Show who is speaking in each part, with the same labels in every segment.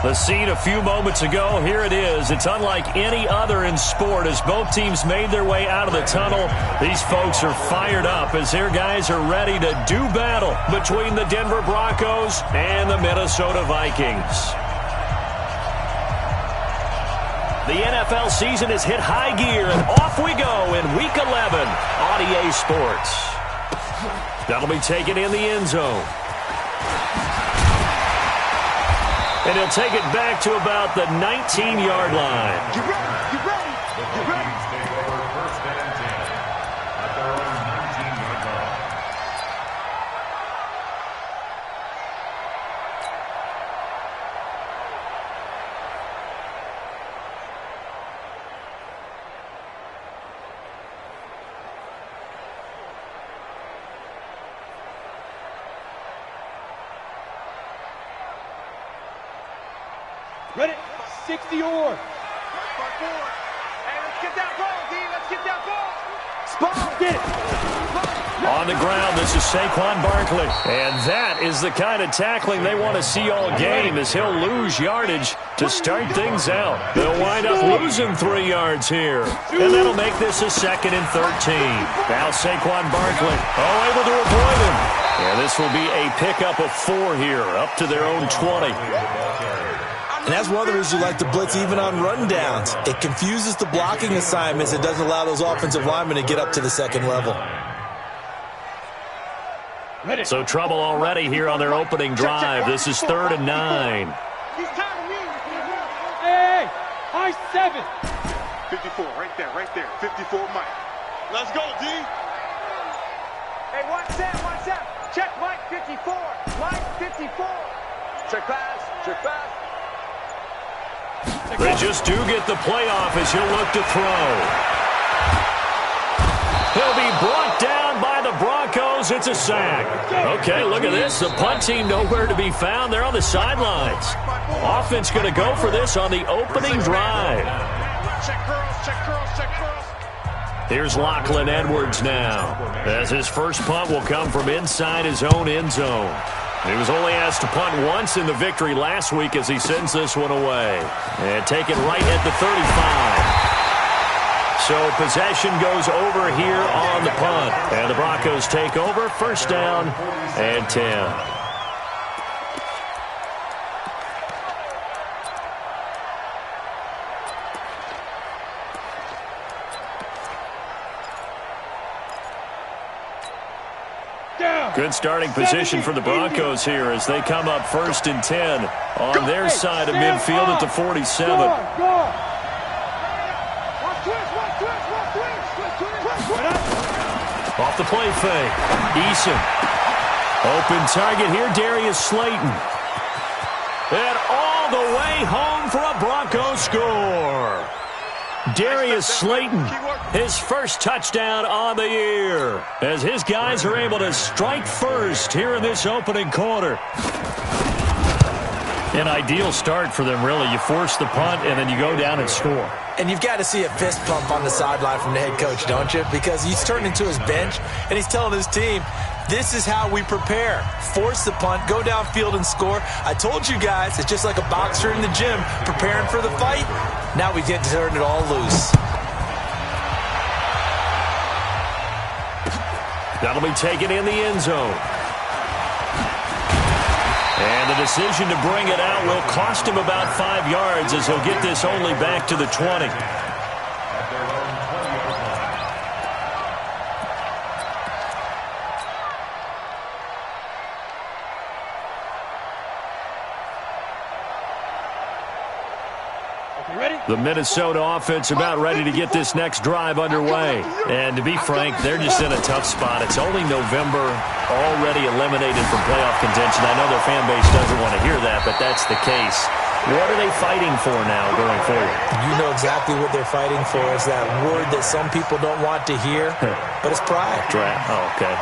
Speaker 1: The scene a few moments ago, here it is. It's unlike any other in sport as both teams made their way out of the tunnel. These folks are fired up as their guys are ready to do battle between the Denver Broncos and the Minnesota Vikings. The NFL season has hit high gear, and off we go in Week 11 on EA Sports. That'll be taken in the end zone. And he'll take it back to about the 19-yard line.
Speaker 2: Get ready, get ready, get ready. Take over first and 10 at their own 19-yard line.
Speaker 3: Ready? 60 or.
Speaker 2: Hey, let's get that ball, D. Let's get that ball.
Speaker 3: Spot. Get it.
Speaker 1: On the ground, this is Saquon Barkley. And that is the kind of tackling they want to see all game as he'll lose yardage to start things out. They'll wind up losing 3 yards here. And that'll make this a 2nd and 13. Now Saquon Barkley, able to avoid him. And this will be a pickup of 4 here, up to their own 20.
Speaker 4: And that's one of the reasons you like to blitz even on rundowns. It confuses the blocking assignments. It doesn't allow those offensive linemen to get up to the second level.
Speaker 1: So trouble already here on their opening drive. This is 3rd and 9.
Speaker 3: Hey, high 7.
Speaker 2: 54, right there. 54, Mike. Let's go, D. Hey, watch that. Check Mike, 54. Mike, 54. Check pass.
Speaker 1: They just do get the playoff as he'll look to throw. He'll be brought down by the Broncos. It's a sack. Okay, look at this. The punt team nowhere to be found. They're on the sidelines. Offense going to go for this on the opening drive.
Speaker 2: Check curls.
Speaker 1: Here's Lachlan Edwards now, as his first punt will come from inside his own end zone. He was only asked to punt once in the victory last week as he sends this one away. And take it right at the 35. So possession goes over here on the punt. And the Broncos take over, 1st down and 10. Good starting position for the Broncos here as they come up 1st and 10 on their side of midfield at the 47. Off the play fake. Eason. Open target here, Darius Slayton. And all the way home for a Broncos score. Darius Slayton, his first touchdown on the year, as his guys are able to strike first here in this opening quarter. An ideal start for them, really. You force the punt, and then you go down and score.
Speaker 4: And you've got to see a fist pump on the sideline from the head coach, don't you? Because he's turned into his bench, and he's telling his team, this is how we prepare. Force the punt, go downfield and score. I told you guys, it's just like a boxer in the gym preparing for the fight. Now we get to turn it all loose.
Speaker 1: That'll be taken in the end zone. And the decision to bring it out will cost him about 5 yards as he'll get this only back to the 20. The Minnesota offense about ready to get this next drive underway. And to be frank, they're just in a tough spot. It's only November, already eliminated from playoff contention. I know their fan base doesn't want to hear that, but that's the case. What are they fighting for now going forward?
Speaker 4: You know exactly what they're fighting for. Is that word that some people don't want to hear, but it's pride.
Speaker 1: Draft. Oh, okay.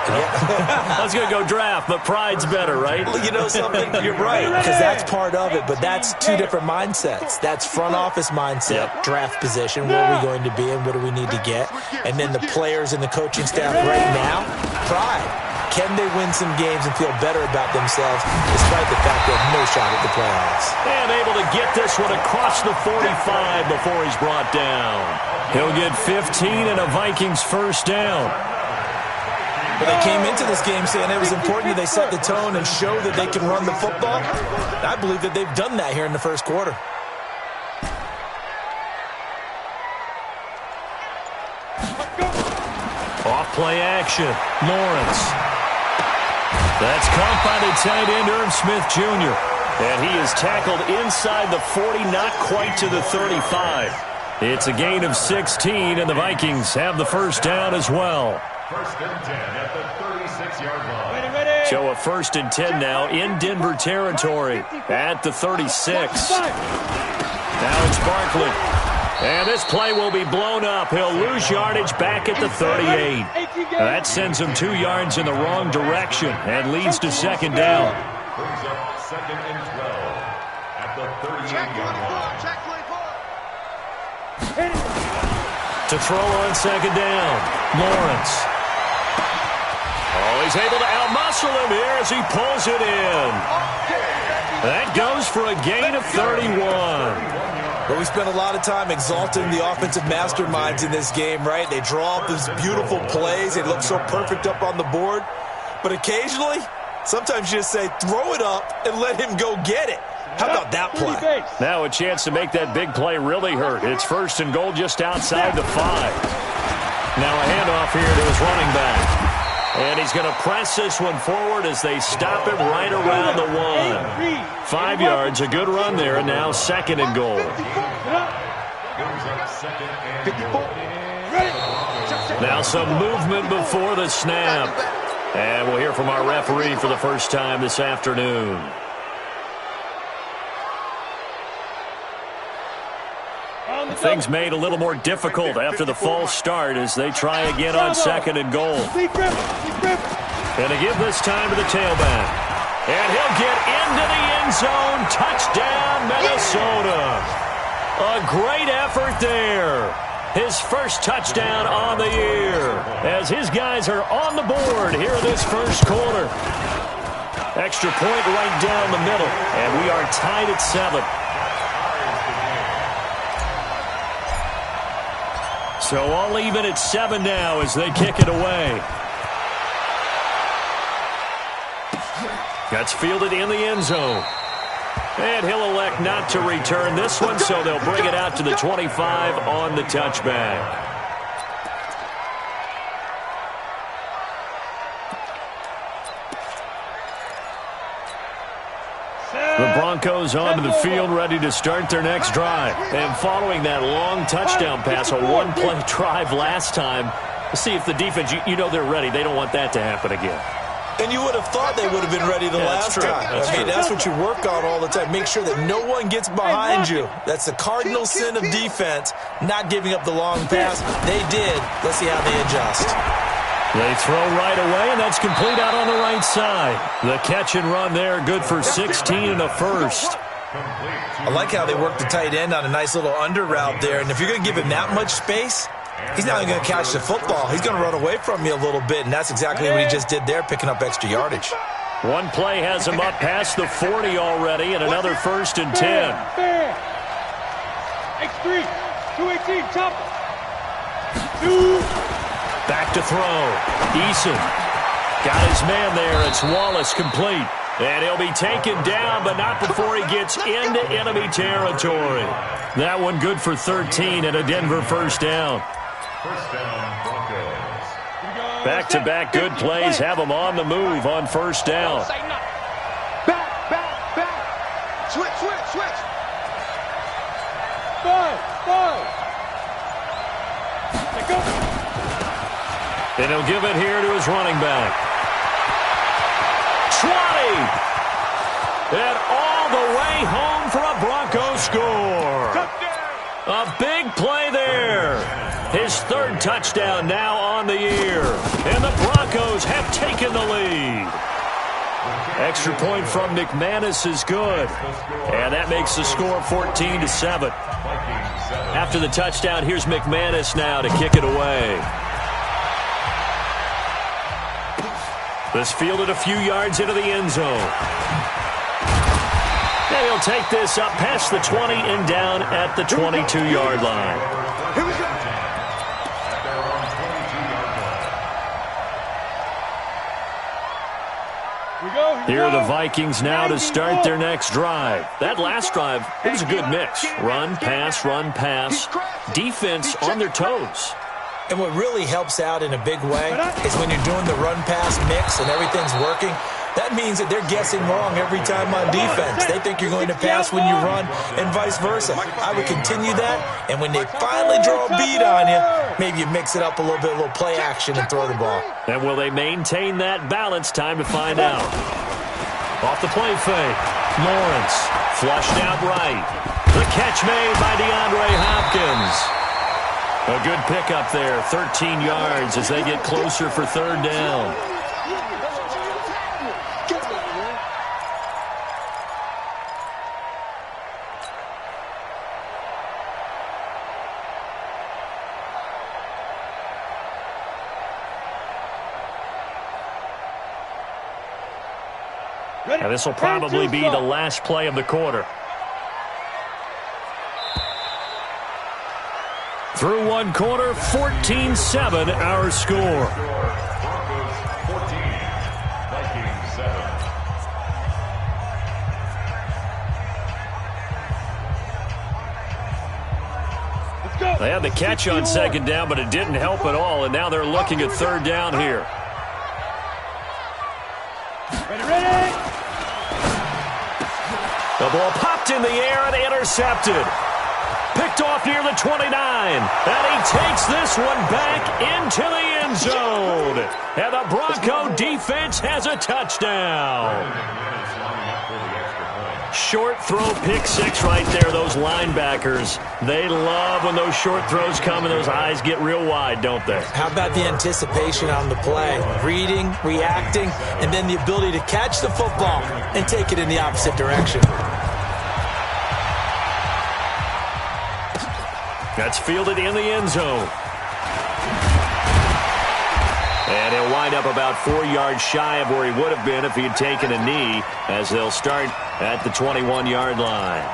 Speaker 1: I was going to go draft, but pride's better, right?
Speaker 4: Well, you know something? You're right, because that's part of it, but that's 2 different mindsets. That's front office mindset, draft position, where are we going to be and what do we need to get? And then the players and the coaching staff right now, pride. can they win some games and feel better about themselves despite the fact they have no shot at the playoffs?
Speaker 1: And able to get this one across the 45 before he's brought down. He'll get 15 and a Vikings first down.
Speaker 4: But they came into this game saying it was important that they set the tone and show that they can run the football. I believe that they've done that here in the first quarter.
Speaker 1: Off-play action. Lawrence. That's caught by the tight end, Irv Smith Jr. And he is tackled inside the 40, not quite to the 35. It's a gain of 16, and the Vikings have the first down as well.
Speaker 5: First and 10 at the 36-yard line.
Speaker 1: So a first and 10 now in Denver territory at the 36. Now it's Barkley. And this play will be blown up. He'll lose yardage back at the 38. That sends him 2 yards in the wrong direction and leads to second down.
Speaker 5: Brings up second and 12 at the 38-yard line.
Speaker 1: To throw on second down, Lawrence. Oh, he's able to outmuscle him here as he pulls it in. That goes for a gain of 31.
Speaker 4: But we spent a lot of time exalting the offensive masterminds in this game, right? They draw up these beautiful plays. They look so perfect up on the board. But occasionally, sometimes you just say, throw it up and let him go get it. How about that play?
Speaker 1: Now a chance to make that big play really hurt. It's first and goal just outside the 5. Now a handoff here to his running back. And he's going to press this one forward as they stop him right around the 1. 5 yards, a good run there, and now second and goal. Now some movement before the snap. And we'll hear from our referee for the first time this afternoon. Things made a little more difficult after the false start as they try again on second and goal. And to give this time to the tailback. And he'll get into the end zone. Touchdown, Minnesota. A great effort there. His first touchdown on the year as his guys are on the board here in this first quarter. Extra point right down the middle. And we are tied at 7. So all even at 7 now as they kick it away. That's fielded in the end zone. And he'll elect not to return this one, so they'll bring it out to the 25 on the touchback. The Broncos onto the field, ready to start their next drive. And following that long touchdown pass, a one-play drive last time, see if the defense, you know they're ready. They don't want that to happen again.
Speaker 4: And you would have thought they would have been ready the last time. That's what you work on all the time. Make sure that no one gets behind you. That's the cardinal sin of defense, not giving up the long pass. They did. Let's see how they adjust.
Speaker 1: They throw right away, and that's complete out on the right side. The catch and run there, good for 16 and a first.
Speaker 4: I like how they work the tight end on a nice little under route there. And if you're going to give him that much space, he's not even going to catch the football. He's going to run away from you a little bit, and that's exactly what he just did there, picking up extra yardage.
Speaker 1: One play has him up past the 40 already, and another first and 10.
Speaker 3: X3, 218, chop. 2.
Speaker 1: Back to throw. Eason got his man there. It's Wallace complete. And he'll be taken down, but not before he gets into enemy territory. That one good for 13 and a Denver first down.
Speaker 5: First down, Broncos.
Speaker 1: Back-to-back good plays have them on the move on first down.
Speaker 2: Back. Switch.
Speaker 3: 5. Let go.
Speaker 1: And he'll give it here to his running back. 20! And all the way home for a Broncos score. A big play there. His third touchdown now on the year. And the Broncos have taken the lead. Extra point from McManus is good. And that makes the score 14-7. After the touchdown, here's McManus now to kick it away. This fielded a few yards into the end zone. And he'll take this up past the 20 and down at the 22-yard line.
Speaker 2: Here we go.
Speaker 1: Here are the Vikings now to start their next drive. That last drive, it was a good mix. Run, pass, defense on their toes.
Speaker 4: And what really helps out in a big way is when you're doing the run-pass mix and everything's working, that means that they're guessing wrong every time on defense. They think you're going to pass when you run and vice versa. I would continue that, and when they finally draw a beat on you, maybe you mix it up a little bit, a little play action and throw the ball.
Speaker 1: And will they maintain that balance? Time to find out. Off the play fake. Lawrence flushed out right. The catch made by DeAndre Hopkins. A good pickup there, 13 yards as they get closer for third down. And this will probably be the last play of the quarter. Through one quarter, 14-7 our score.
Speaker 5: Broncos 14, Vikings 7.
Speaker 1: They had the catch on second down, but it didn't help at all, and now they're looking at third down here.
Speaker 3: Ready.
Speaker 1: The ball popped in the air and intercepted. Picked off near the 29. And he takes this one back into the end zone. And the Bronco defense has a touchdown. Short throw, pick six right there. Those linebackers, they love when those short throws come and those eyes get real wide, don't they?
Speaker 4: How about the anticipation on the play? Reading, reacting, and then the ability to catch the football and take it in the opposite direction.
Speaker 1: That's fielded in the end zone. And he'll wind up about 4 yards shy of where he would have been if he had taken a knee, as they'll start at the 21-yard line.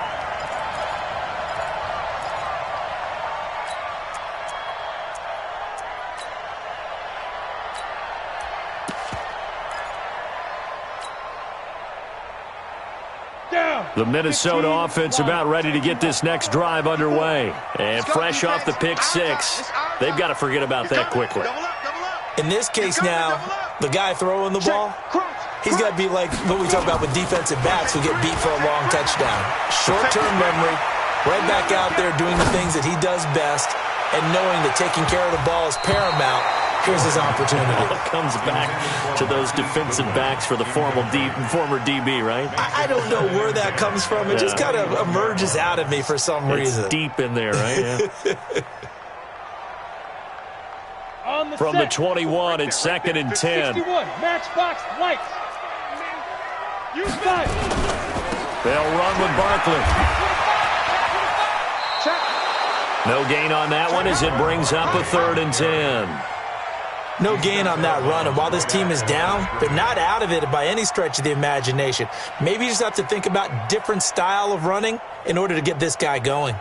Speaker 1: The Minnesota offense about ready to get this next drive underway. And fresh off the pick six, they've got to forget about that quickly.
Speaker 4: In this case now, the guy throwing the ball, he's got to be like what we talk about with defensive backs who get beat for a long touchdown. Short-term memory, right back out there doing the things that he does best, and knowing that taking care of the ball is paramount. Here's his opportunity.
Speaker 1: It comes back to those defensive backs for the former DB, right?
Speaker 4: I don't know where that comes from. It just kind of emerges out of me for some reason.
Speaker 1: It's deep in there, right? Yeah. From the 21, it's second and 10.
Speaker 3: 61, matchbox lights. You got it.
Speaker 1: They'll run with Barkley. No gain on that one as it brings up a third and 10.
Speaker 4: No gain on that run, and while this team is down, they're not out of it by any stretch of the imagination. Maybe you just have to think about different style of running in order to get this guy going.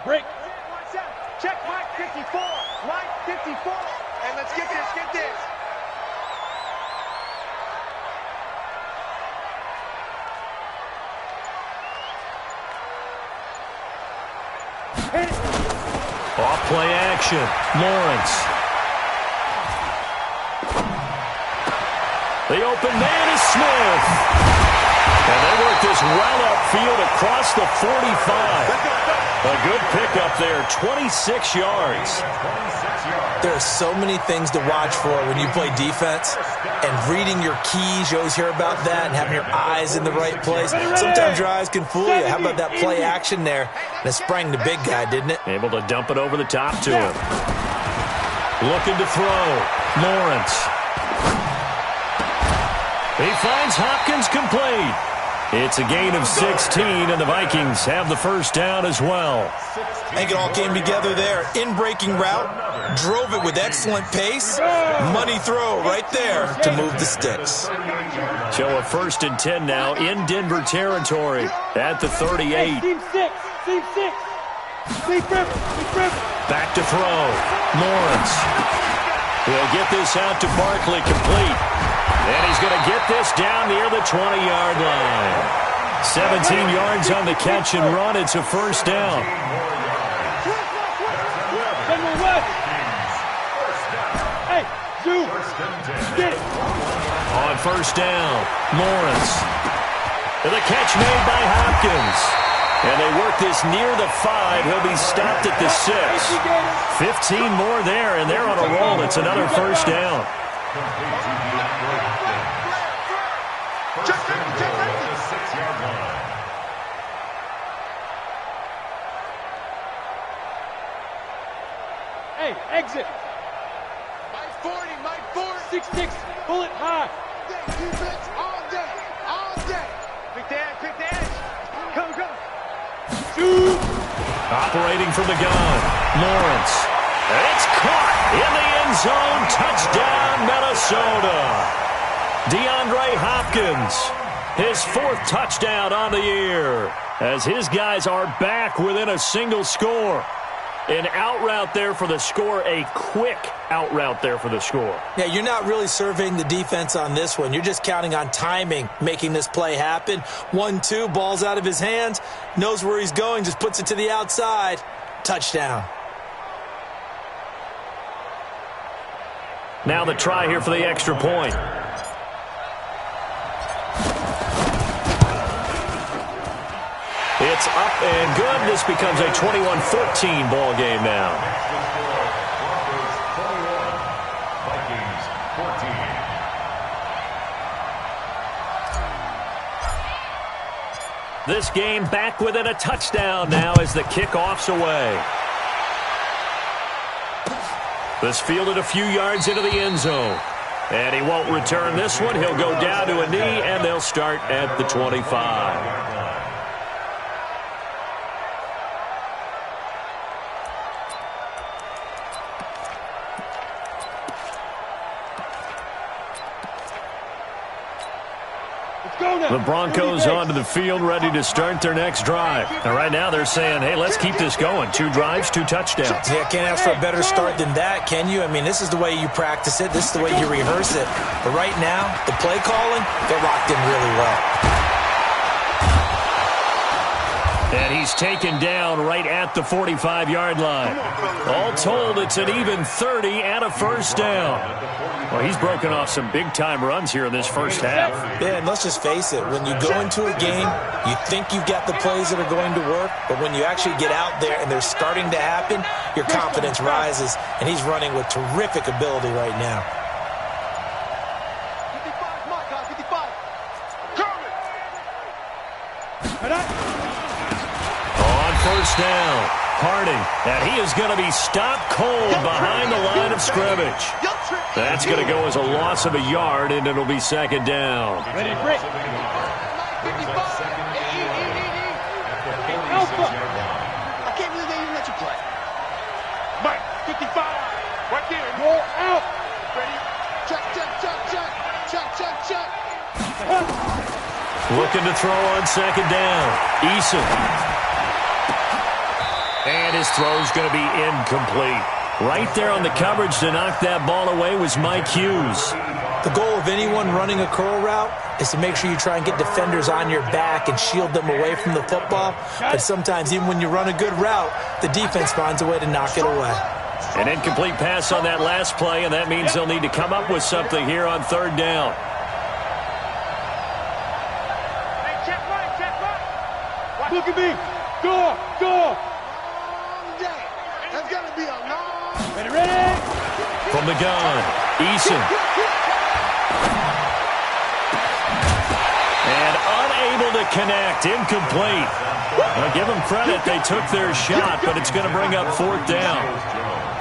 Speaker 3: Break.
Speaker 2: Check Mike 54. Mike 54. And let's get this, get this.
Speaker 1: Off play action. Lawrence. The open man is Smith. And they work this well upfield across the 45. A good pickup there, 26 yards.
Speaker 4: There are so many things to watch for when you play defense, and reading your keys, you always hear about that, and having your eyes in the right place. Sometimes your eyes can fool you. How about that play action there? And it sprang the big guy, didn't it?
Speaker 1: Able to dump it over the top to him. Looking to throw. Lawrence. He finds Hopkins complete. It's a gain of 16, and the Vikings have the first down as well.
Speaker 4: I think it all came together there. In-breaking route, drove it with excellent pace. Money throw right there to move the sticks.
Speaker 1: So a 1st and 10 now in Denver territory at the 38.
Speaker 3: Team 6. Team 6. Deep river. Deep river.
Speaker 1: Back to throw. Lawrence. He'll get this out to Barkley complete. And he's going to get this down near the 20-yard line. 17 yards on the catch and run. It's a first down.
Speaker 3: Hey, Zoo. Get it.
Speaker 1: On first down, Lawrence. And the catch made by Hopkins. And they work this near the 5. He'll be stopped at the 6. 15 more there, and they're on a roll. It's another first down.
Speaker 3: Hey, exit.
Speaker 2: Mike 40, Mike 40.
Speaker 3: 6-6. Pull it high.
Speaker 2: Defense all day, all day. Pick the edge. Come.
Speaker 3: Shoot.
Speaker 1: Operating from the gun, Lawrence. And it's caught in the end zone. Touchdown, Minnesota. DeAndre Hopkins, his 4th touchdown on the year, as his guys are back within a single score. An out route there for the score, a quick out route there for the score.
Speaker 4: Yeah, you're not really surveying the defense on this one. You're just counting on timing, making this play happen. 1-2, ball's out of his hands, knows where he's going, just puts it to the outside. Touchdown.
Speaker 1: Now the try here for the extra point. It's up and good. This becomes a 21-14 ball game now.
Speaker 5: Vikings 14.
Speaker 1: This game back within a touchdown now as the kickoff's away. This fielded a few yards into the end zone. And he won't return this one. He'll go down to a knee, and they'll start at the 25. The Broncos onto the field, ready to start their next drive. And right now they're saying, hey, let's keep this going. 2 drives, 2 touchdowns.
Speaker 4: Yeah, can't ask for a better start than that, can you? I mean, this is the way you practice it. This is the way you rehearse it. But right now, the play calling, they're locked in really well.
Speaker 1: And he's taken down right at the 45-yard line. All told, it's an even 30 and a first down. Well, he's broken off some big-time runs here in this first half.
Speaker 4: Yeah, and let's just face it. When you go into a game, you think you've got the plays that are going to work, but when you actually get out there and they're starting to happen, your confidence rises, and he's running with terrific ability right now.
Speaker 2: 55, my God, 55. Coming.
Speaker 1: On first down, Harding, and he is going to be stopped cold behind the line of scrimmage. That's going to go as a loss of a yard, and it'll be second down.
Speaker 3: Ready, Rick.
Speaker 2: 55.
Speaker 3: Alpha.
Speaker 2: I can't believe they even let you play. Mike, 55. Right there.
Speaker 3: Roll out.
Speaker 2: Ready? Check.
Speaker 1: Looking to throw on second down. Eason. And his throw's going to be incomplete. Right there on the coverage to knock that ball away was Mike Hughes.
Speaker 4: The goal of anyone running a curl route is to make sure you try and get defenders on your back and shield them away from the football. But sometimes, even when you run a good route, the defense finds a way to knock it away.
Speaker 1: An incomplete pass on that last play, and that means they'll need to come up with something here on third down.
Speaker 2: Hey, check right.
Speaker 3: Look at me. Door.
Speaker 2: Long day. That's going to be a long.
Speaker 3: Ready.
Speaker 1: From the gun, Eason. And unable to connect, incomplete. Now give them credit, they took their shot, but it's going to bring up fourth down.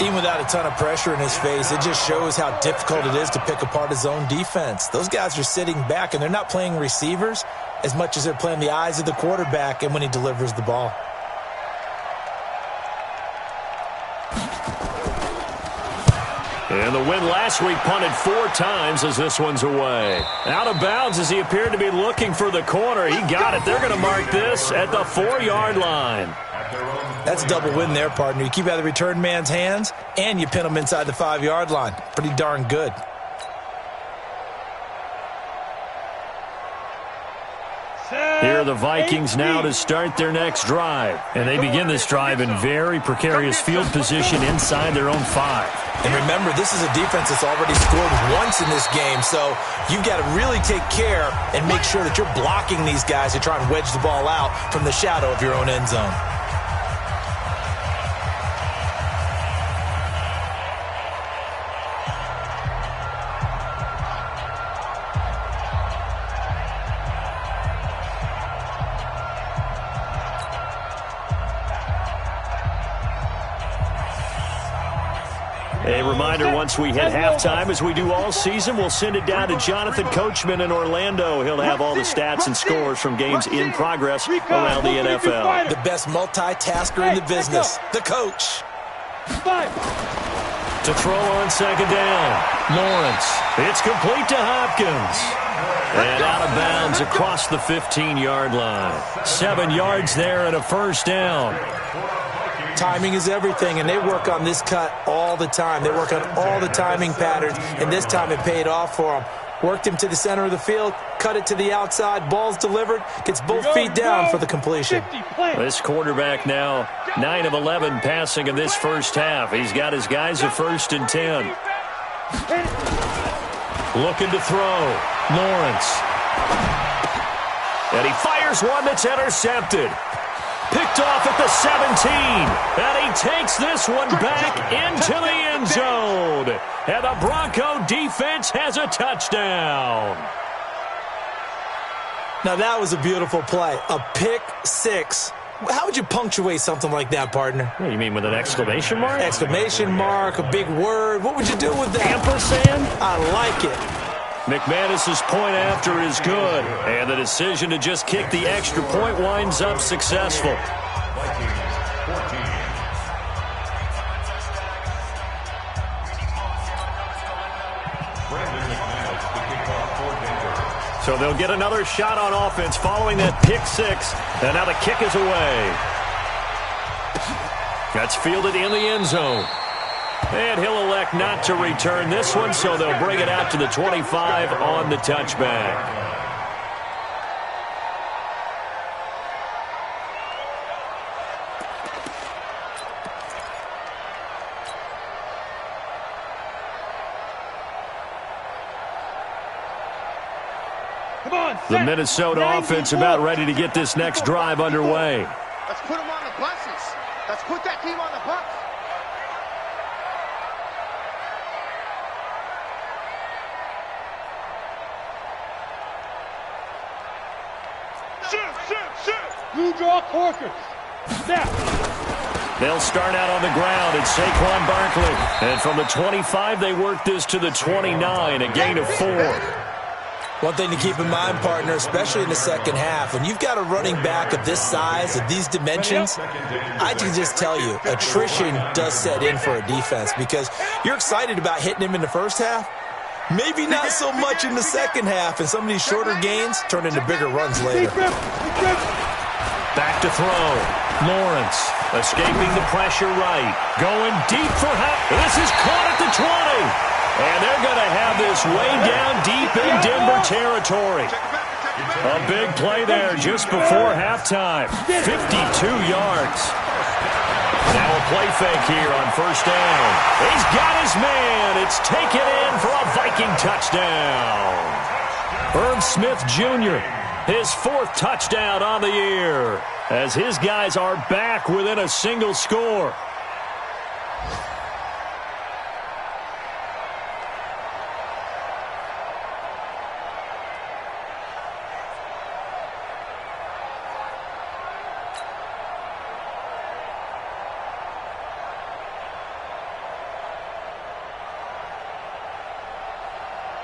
Speaker 4: Even without a ton of pressure in his face, it just shows how difficult it is to pick apart his own defense. Those guys are sitting back, and they're not playing receivers as much as they're playing the eyes of the quarterback and when he delivers the ball.
Speaker 1: And the win last week punted 4 times as this one's away. Out of bounds as he appeared to be looking for the corner. He got it. They're going to mark this at the 4-yard line.
Speaker 4: That's a double win there, partner. You keep out of the return man's hands, and you pin him inside the 5-yard line. Pretty darn good.
Speaker 1: Here are the Vikings now to start their next drive. And they begin this drive in very precarious field position inside their own 5.
Speaker 4: And remember, this is a defense that's already scored once in this game, so you've got to really take care and make sure that you're blocking these guys to try and wedge the ball out from the shadow of your own end zone.
Speaker 1: A reminder, once we hit halftime, as we do all season, we'll send it down to Jonathan Coachman in Orlando. He'll have all the stats and scores from games in progress around the NFL.
Speaker 4: The best multitasker in the business, the coach.
Speaker 1: To throw on second down, Lawrence. It's complete to Hopkins. And out of bounds across the 15-yard line. 7 yards there and a first down.
Speaker 4: Timing is everything, and they work on this cut all the time. They work on all the timing patterns, and this time it paid off for them. Worked him to the center of the field, cut it to the outside, ball's delivered, gets both feet down for the completion.
Speaker 1: This quarterback now 9 of 11 passing in this first half. He's got his guys a 1st and 10. Looking to throw. Lawrence. And he fires one that's intercepted. Picked off at the 17. And he takes this one back into the end zone. And the Bronco defense has a touchdown.
Speaker 4: Now that was a beautiful play. A pick 6. How would you punctuate something like that, partner?
Speaker 1: What do you mean, with an exclamation mark?
Speaker 4: Exclamation mark, a big word. What would you do with that?
Speaker 1: Ampersand?
Speaker 4: I like it.
Speaker 1: McManus's point after is good, and the decision to just kick the extra point winds up successful. So they'll get another shot on offense following that pick 6, and now the kick is away. That's fielded in the end zone. And he'll elect not to return this one, so they'll bring it out to the 25 on the touchback. The Minnesota offense about ready to get this next drive underway.
Speaker 2: Let's put them on the buses. Let's put that team on the bus.
Speaker 3: You draw Corker. Snap.
Speaker 1: They'll start out on the ground. It's Saquon Barkley. And from the 25, they work this to the 29, a gain of 4.
Speaker 4: One thing to keep in mind, partner, especially in the second half, when you've got a running back of this size, of these dimensions, I can just tell you, attrition does set in for a defense because you're excited about hitting him in the first half. Maybe not so much in the second half, and some of these shorter gains turn into bigger runs later.
Speaker 1: Back to throw. Lawrence escaping the pressure right. Going deep for This is caught at the 20. And they're going to have this way down deep in Denver territory. A big play there just before halftime. 52 yards. Now a play fake here on first down. He's got his man. It's taken in for a Viking touchdown. Irv Smith Jr., his 4th touchdown on the year, as his guys are back within a single score.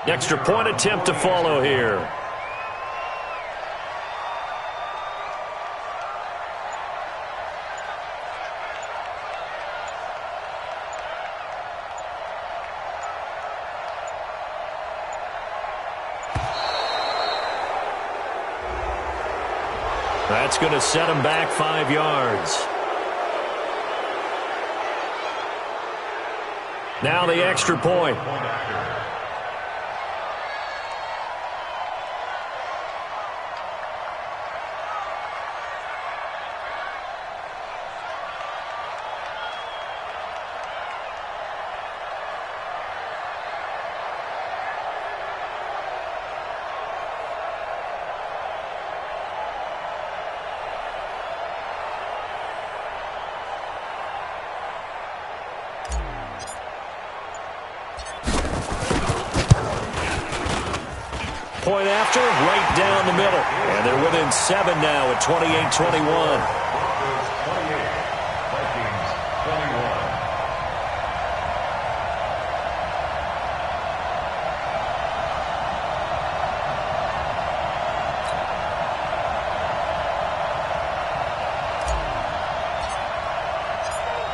Speaker 1: Extra point attempt to follow here. That's going to set him back 5 yards. Now the extra point. Point after, right down the middle. And they're within 7 now at 28-21.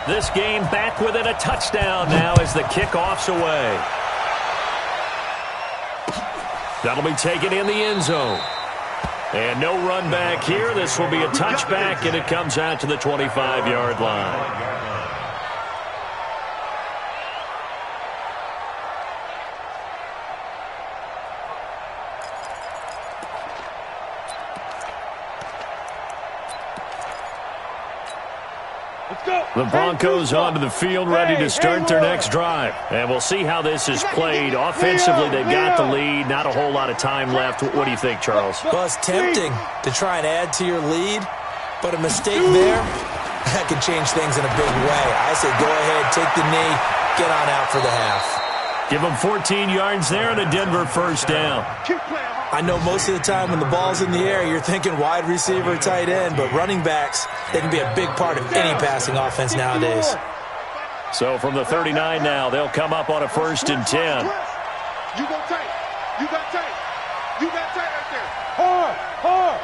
Speaker 1: This game back within a touchdown now as the kickoff's away. That'll be taken in the end zone. And no run back here. This will be a touchback, and it comes out to the 25-yard line. The Broncos onto the field, ready to start their next drive. And we'll see how this is played. Offensively, they've got the lead. Not a whole lot of time left. What do you think, Charles?
Speaker 4: Well, it's tempting to try and add to your lead, but a mistake there, that could change things in a big way. I say go ahead, take the knee, get on out for the half.
Speaker 1: Give them 14 yards there and a Denver first down.
Speaker 4: I know most of the time when the ball's in the air, you're thinking wide receiver, tight end, but running backs, they can be a big part of any passing offense nowadays.
Speaker 1: So from the 39 now, they'll come up on a 1st and 10.
Speaker 2: You go tight. You got tight. You got tight right there.
Speaker 3: Hard, hard.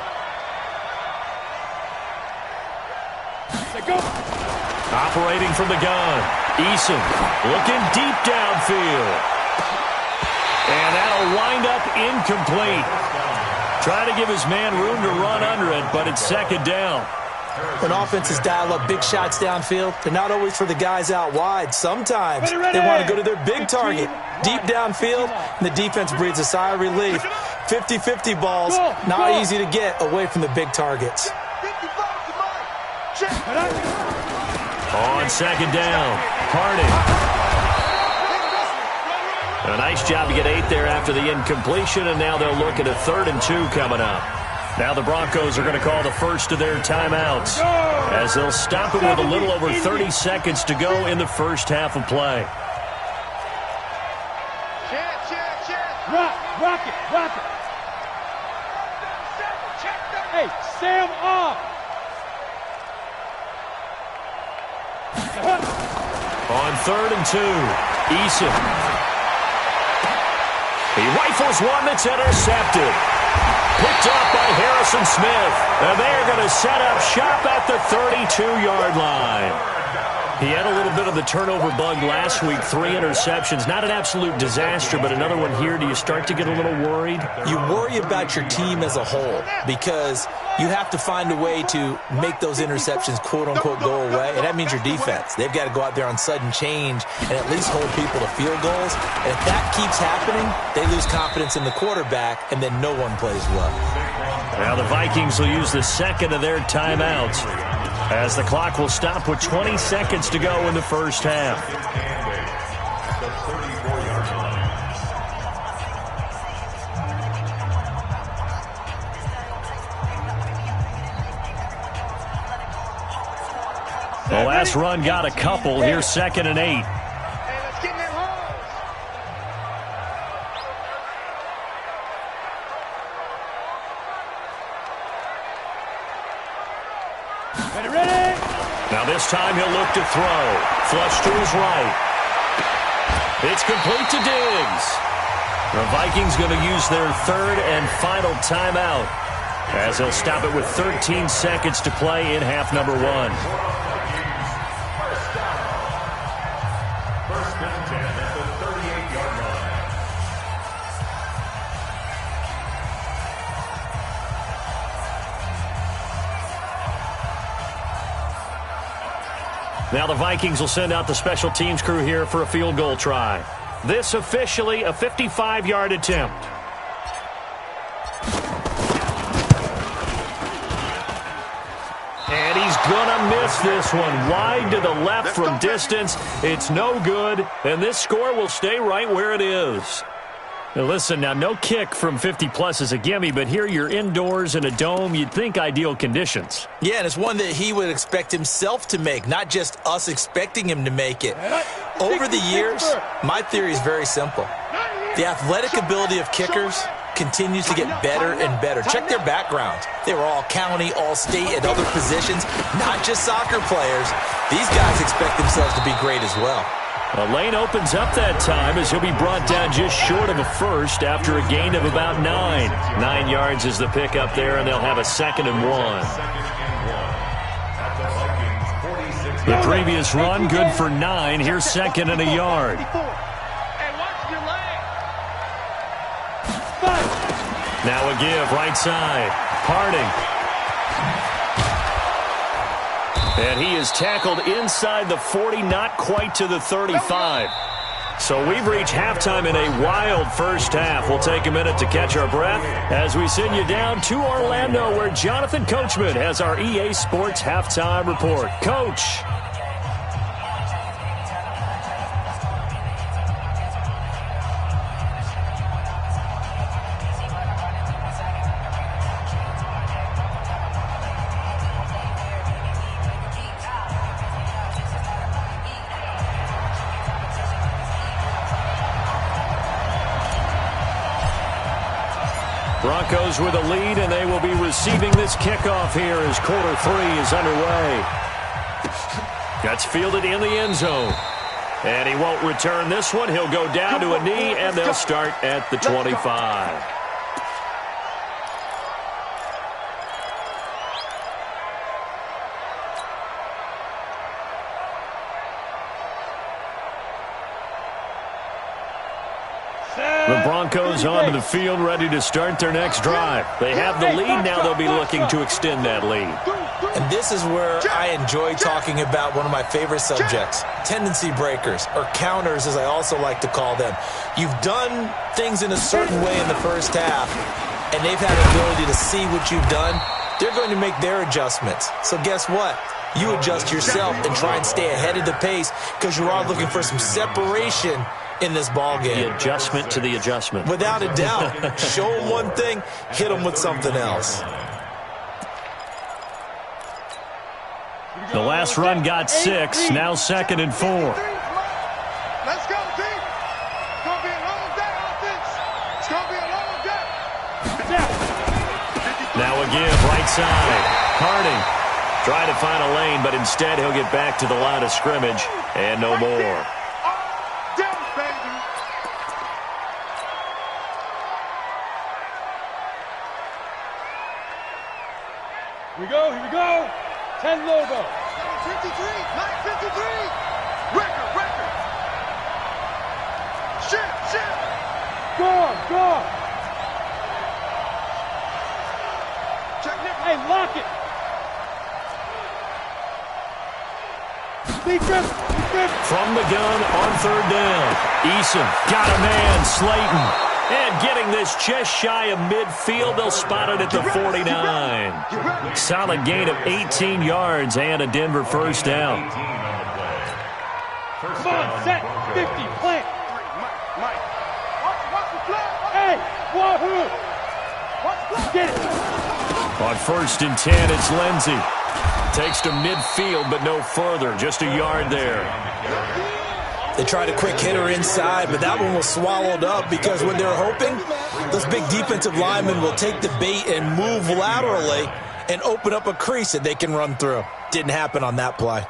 Speaker 3: Let's go.
Speaker 1: Operating from the gun. Eason looking deep downfield. And that'll wind up incomplete. Trying to give his man room to run under it, but it's 2nd down.
Speaker 4: When offenses dial up big shots downfield, they're not always for the guys out wide. Sometimes they want to go to their big target, deep downfield, and the defense breathes a sigh of relief. 50-50 balls, not easy to get away from the big targets.
Speaker 1: On 2nd down, Harding. A nice job to get 8 there after the incompletion, and now they'll look at a 3rd and 2 coming up. Now the Broncos are going to call the first of their timeouts as they'll stop it with a little over 30 seconds to go in the first half of play.
Speaker 3: Rock it. Hey, Sam off.
Speaker 1: On 3rd and 2, Eason. He rifles one that's intercepted. Picked up by Harrison Smith. And they're going to set up shop at the 32-yard line. He had a little bit of the turnover bug last week, 3 interceptions. Not an absolute disaster, but another one here. Do you start to get a little worried?
Speaker 4: You worry about your team as a whole because you have to find a way to make those interceptions, quote-unquote, go away, and that means your defense. They've got to go out there on sudden change and at least hold people to field goals. And if that keeps happening, they lose confidence in the quarterback, and then no one plays well.
Speaker 1: Now the Vikings will use the 2nd of their timeouts as the clock will stop with 20 seconds to go in the first half. The last run got a couple. Here's 2nd and 8.
Speaker 2: Hey, let's get in them holes.
Speaker 3: Ready?
Speaker 1: Now this time he'll look to throw. Flush to his right. It's complete to Diggs. The Vikings going to use their third and final timeout as they'll stop it with 13 seconds to play in half number 1.
Speaker 5: First and 10 at the 38-yard line.
Speaker 1: Now the Vikings will send out the special teams crew here for a field goal try. This officially a 55-yard attempt. And he's going to miss this one. Wide to the left from distance. It's no good, and this score will stay right where it is. Now listen, now no kick from 50-plus is a gimme, but here you're indoors in a dome. You'd think ideal conditions.
Speaker 4: Yeah, and it's one that he would expect himself to make, not just us expecting him to make it. Over the years, my theory is very simple. The athletic ability of kickers continues to get better and better. Check their backgrounds. They were all county, all state, and other positions, not just soccer players. These guys expect themselves to be great as well.
Speaker 1: A lane opens up that time as he'll be brought down just short of a first after a gain of about 9. 9 yards is the pickup there, and they'll have a 2nd and 1. The previous run, good for 9. Here's 2nd and a yard. Now a give, right side. Harding. And he is tackled inside the 40, not quite to the 35. So we've reached halftime in a wild first half. We'll take a minute to catch our breath as we send you down to Orlando, where Jonathan Coachman has our EA Sports Halftime Report. Coach. Broncos with a lead, and they will be receiving this kickoff here as quarter 3 is underway. That's fielded in the end zone. And he won't return this one. He'll go down to a knee, and they'll start at the 25. The Broncos onto the field, ready to start their next drive. They have the lead. Now they'll be looking to extend that lead.
Speaker 4: And this is where I enjoy talking about one of my favorite subjects, tendency breakers, or counters as I also like to call them. You've done things in a certain way in the first half, and they've had the ability to see what you've done. They're going to make their adjustments. So guess what? You adjust yourself and try and stay ahead of the pace because you're all looking for some separation in this ball game.
Speaker 1: The adjustment to the adjustment.
Speaker 4: Without a doubt. Show them one thing, hit them with something else.
Speaker 1: The last run got 6, now 2nd and 4.
Speaker 2: Let's go, team. It's going to be a long day, offense. It's going to be a long day.
Speaker 1: Now a give, right side. Harding trying to find a lane, but instead he'll get back to the line of scrimmage and no more.
Speaker 3: Here we go. 10 logo.
Speaker 2: 53, 953. Record. Shift.
Speaker 3: Go.
Speaker 2: Check nickel.
Speaker 3: Hey, lock it. Defense.
Speaker 1: From the gun on 3rd down. Eason got a man, Slayton. And getting this just shy of midfield, they'll spot it at the 49. Solid gain of 18 yards and a Denver first down.
Speaker 3: Come on, set. 50, plant.
Speaker 2: Mike. Watch the flag.
Speaker 3: Hey, wahoo. Get it.
Speaker 1: On 1st and 10, it's Lindsey. Takes to midfield, but no further. Just a yard there.
Speaker 4: They tried a quick hitter inside, but that one was swallowed up because when they're hoping, those big defensive linemen will take the bait and move laterally and open up a crease that they can run through. Didn't happen on that play.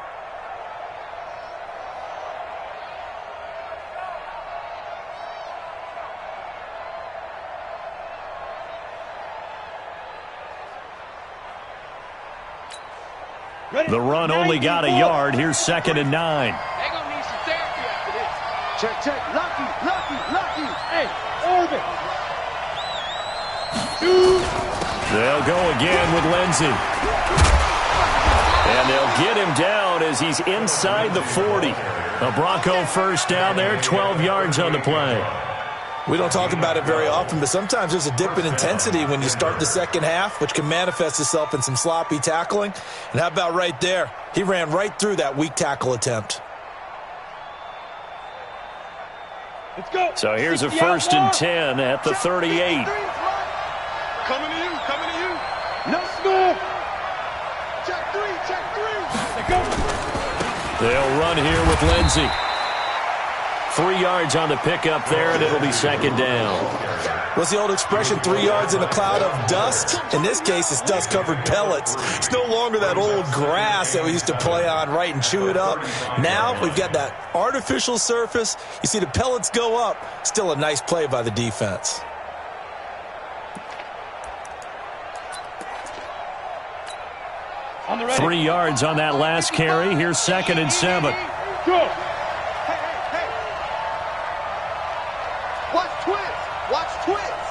Speaker 1: The run only got a yard. Here's 2nd and 9.
Speaker 3: They're going to need some therapy after this.
Speaker 2: Check, check. Lucky.
Speaker 3: Hey, orbit.
Speaker 1: They'll go again with Lindsey. And they'll get him down as he's inside the 40. A Bronco first down there, 12 yards on the play.
Speaker 4: We don't talk about it very often, but sometimes there's a dip in intensity when you start the second half, which can manifest itself in some sloppy tackling. And how about right there? He ran right through that weak tackle attempt.
Speaker 3: Let's go.
Speaker 1: So here's a 1st and 10 at the 38.
Speaker 2: Coming to you.
Speaker 3: No score.
Speaker 2: Check 3.
Speaker 3: Let's go.
Speaker 1: They'll run here with Lindsey. 3 yards on the pickup there, and it'll be 2nd down.
Speaker 4: What's the old expression, 3 yards in a cloud of dust? In this case, it's dust-covered pellets. It's no longer that old grass that we used to play on, right, and chew it up. Now we've got that artificial surface. You see the pellets go up. Still a nice play by the defense.
Speaker 3: On the ready.
Speaker 1: 3 yards on that last carry. Here's 2nd and 7.
Speaker 3: Go.
Speaker 2: Watch twins.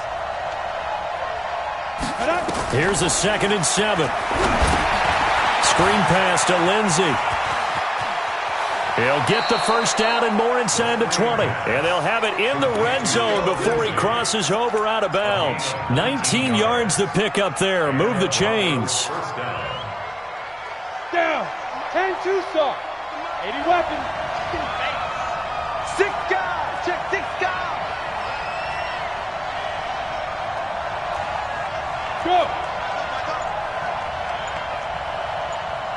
Speaker 1: Here's a 2nd and 7. Screen pass to Lindsey. He'll get the first down and more inside the 20. And they'll have it in the red zone before he crosses over out of bounds. 19 yards to pick up there. Move the chains.
Speaker 3: Down. 10-2 star. 80 weapons.
Speaker 2: 6 guys. Check 6 guys.
Speaker 3: Go.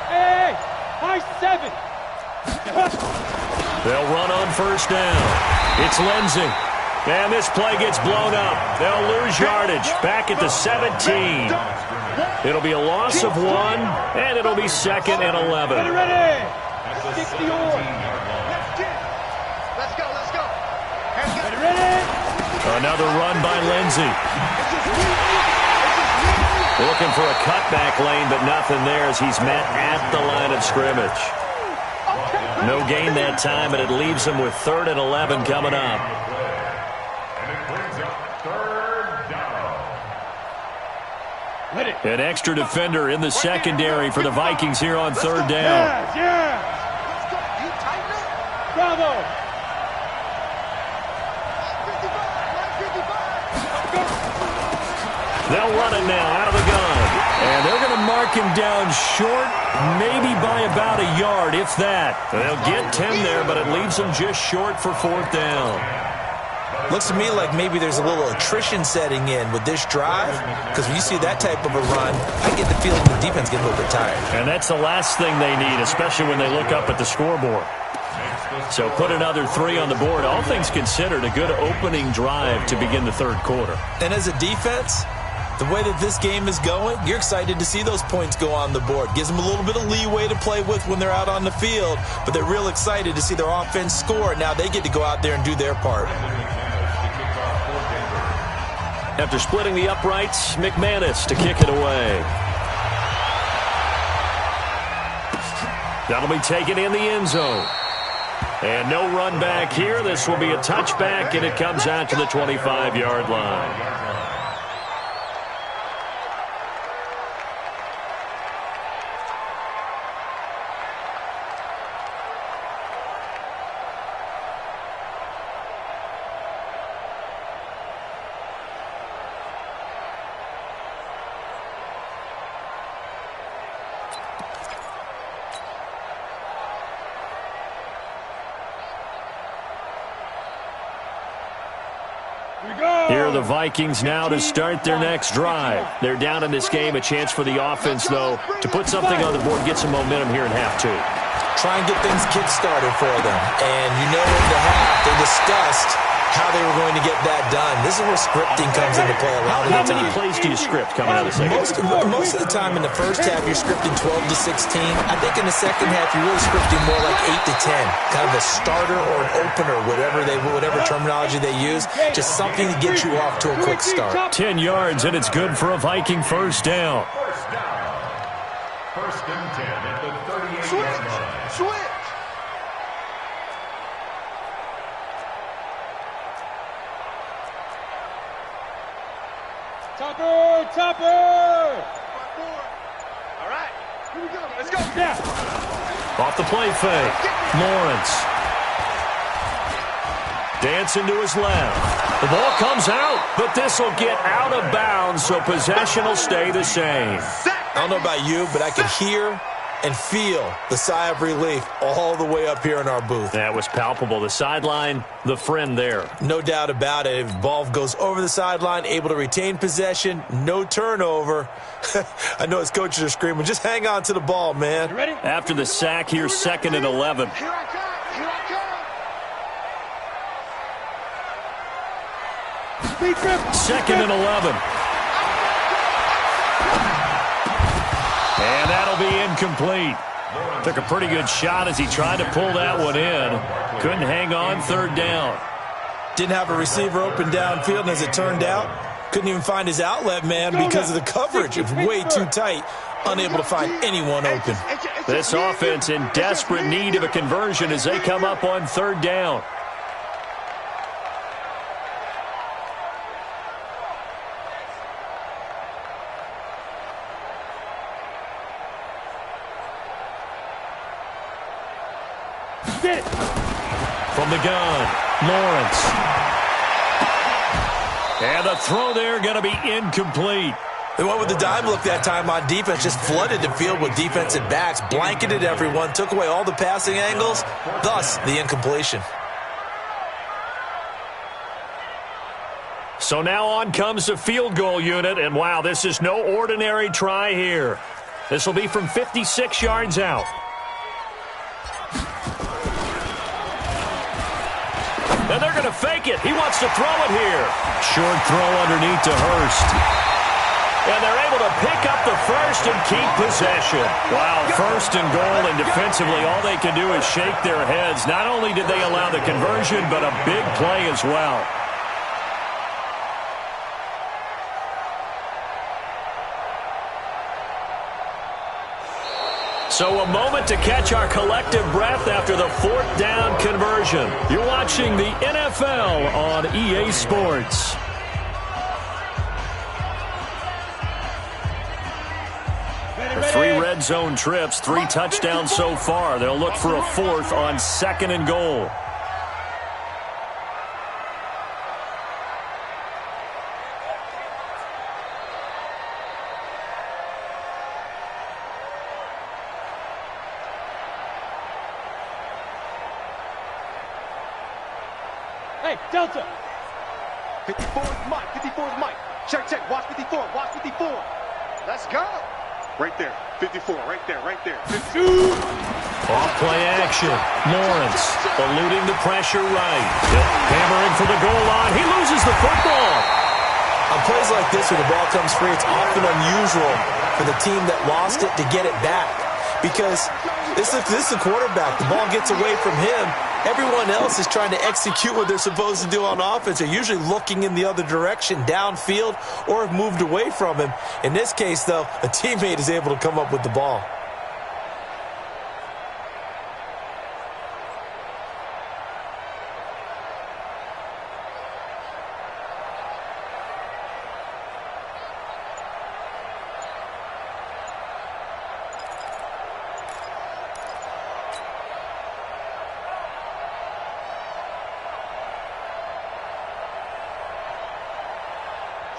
Speaker 3: Hey. High 7.
Speaker 1: They'll run on first down. It's Lindsey. And this play gets blown up. They'll lose yardage. Back at the 17. It'll be a loss of 1, and it'll be 2nd and 11.
Speaker 3: Ready. Stick the oar.
Speaker 2: Let's go.
Speaker 3: Ready.
Speaker 1: Another run by Lindsey. Looking for a cutback lane, but nothing there as he's met at the line of scrimmage. No gain that time, and it leaves him with 3rd and 11 coming up.
Speaker 5: And it brings up 3rd down.
Speaker 3: Ready.
Speaker 1: An extra defender in the secondary for the Vikings here on 3rd down.
Speaker 3: Yes. Bravo.
Speaker 1: They'll run it now out of the gun. And they're going to mark him down short, maybe by about a yard, if that. They'll get 10 there, but it leaves them just short for 4th down.
Speaker 4: Looks to me like maybe there's a little attrition setting in with this drive, because when you see that type of a run, I get the feeling the defense gets a little bit tired.
Speaker 1: And that's the last thing they need, especially when they look up at the scoreboard. So put another 3 on the board. All things considered, a good opening drive to begin the 3rd quarter.
Speaker 4: And as a defense, the way that this game is going, you're excited to see those points go on the board. Gives them a little bit of leeway to play with when they're out on the field, but they're real excited to see their offense score. Now they get to go out there and do their part.
Speaker 1: After splitting the uprights, McManus to kick it away. That'll be taken in the end zone. And no run back here. This will be a touchback, and it comes out to the 25-yard line. Here are the Vikings now to start their next drive. They're down in this game. A chance for the offense, though, to put something on the board, get some momentum here in half 2.
Speaker 4: Try and get things kick-started for them. And you know in the half, they discussed how they were going to get that done. This is where scripting comes into play a lot of the time.
Speaker 1: How many plays do you script coming out of the second?
Speaker 4: Most of the time in the first half, you're scripting 12 to 16. I think in the second half, you're really scripting more like 8 to 10. Kind of a starter or an opener, whatever terminology they use. Just something to get you off to a quick start.
Speaker 1: 10 yards, and it's good for a Viking first down.
Speaker 5: First and 10 at the 30.
Speaker 3: Topper!
Speaker 2: All right, here we go. Let's go.
Speaker 3: Yeah.
Speaker 1: Off the play fake. Lawrence. Dancing to his left. The ball comes out, but this will get out of bounds, so possession will stay the same.
Speaker 4: I don't know about you, but I can hear and feel the sigh of relief all the way up here in our booth.
Speaker 1: That was palpable. The sideline, the friend there.
Speaker 4: No doubt about it. If the ball goes over the sideline, able to retain possession, no turnover. I know his coaches are screaming, just hang on to the ball, man.
Speaker 3: You ready?
Speaker 1: After the sack, here's 2nd and 11.
Speaker 2: Here I come. Here I come.
Speaker 3: Speed trip.
Speaker 1: 2nd and 11. And that'll be incomplete. Took a pretty good shot as he tried to pull that one in. Couldn't hang on 3rd down.
Speaker 4: Didn't have a receiver open downfield, and as it turned out, couldn't even find his outlet man because of the coverage. It was way too tight, unable to find anyone open.
Speaker 1: This offense in desperate need of a conversion as they come up on 3rd down.
Speaker 3: Get it.
Speaker 1: From the gun, Lawrence. And the throw there going to be incomplete.
Speaker 4: They went with the dime look that time on defense, just flooded the field with defensive backs, blanketed everyone, took away all the passing angles, thus the incompletion.
Speaker 1: So now on comes the field goal unit, and wow, this is no ordinary try here. This will be from 56 yards out. And they're going to fake it. He wants to throw it here. Short throw underneath to Hurst. And they're able to pick up the first and keep possession. Wow, 1st and goal, and defensively all they can do is shake their heads. Not only did they allow the conversion, but a big play as well. So a moment to catch our collective breath after the 4th down conversion. You're watching the NFL on EA Sports. For 3 red zone trips, 3 touchdowns so far. They'll look for a 4th on 2nd and goal.
Speaker 3: Hey, Delta.
Speaker 2: 54 is Mike. 54 is Mike. Check, check. Watch 54. Watch 54. Let's go. Right there. 54. Right there. Right there. 52.
Speaker 1: Off play action. Lawrence eluding the pressure right. Hammering for the goal line. He loses the football.
Speaker 4: On plays like this, when the ball comes free, it's often unusual for the team that lost it to get it back. Because this is the quarterback. The ball gets away from him. Everyone else is trying to execute what they're supposed to do on offense. They're usually looking in the other direction, downfield, or have moved away from him. In this case, though, a teammate is able to come up with the ball.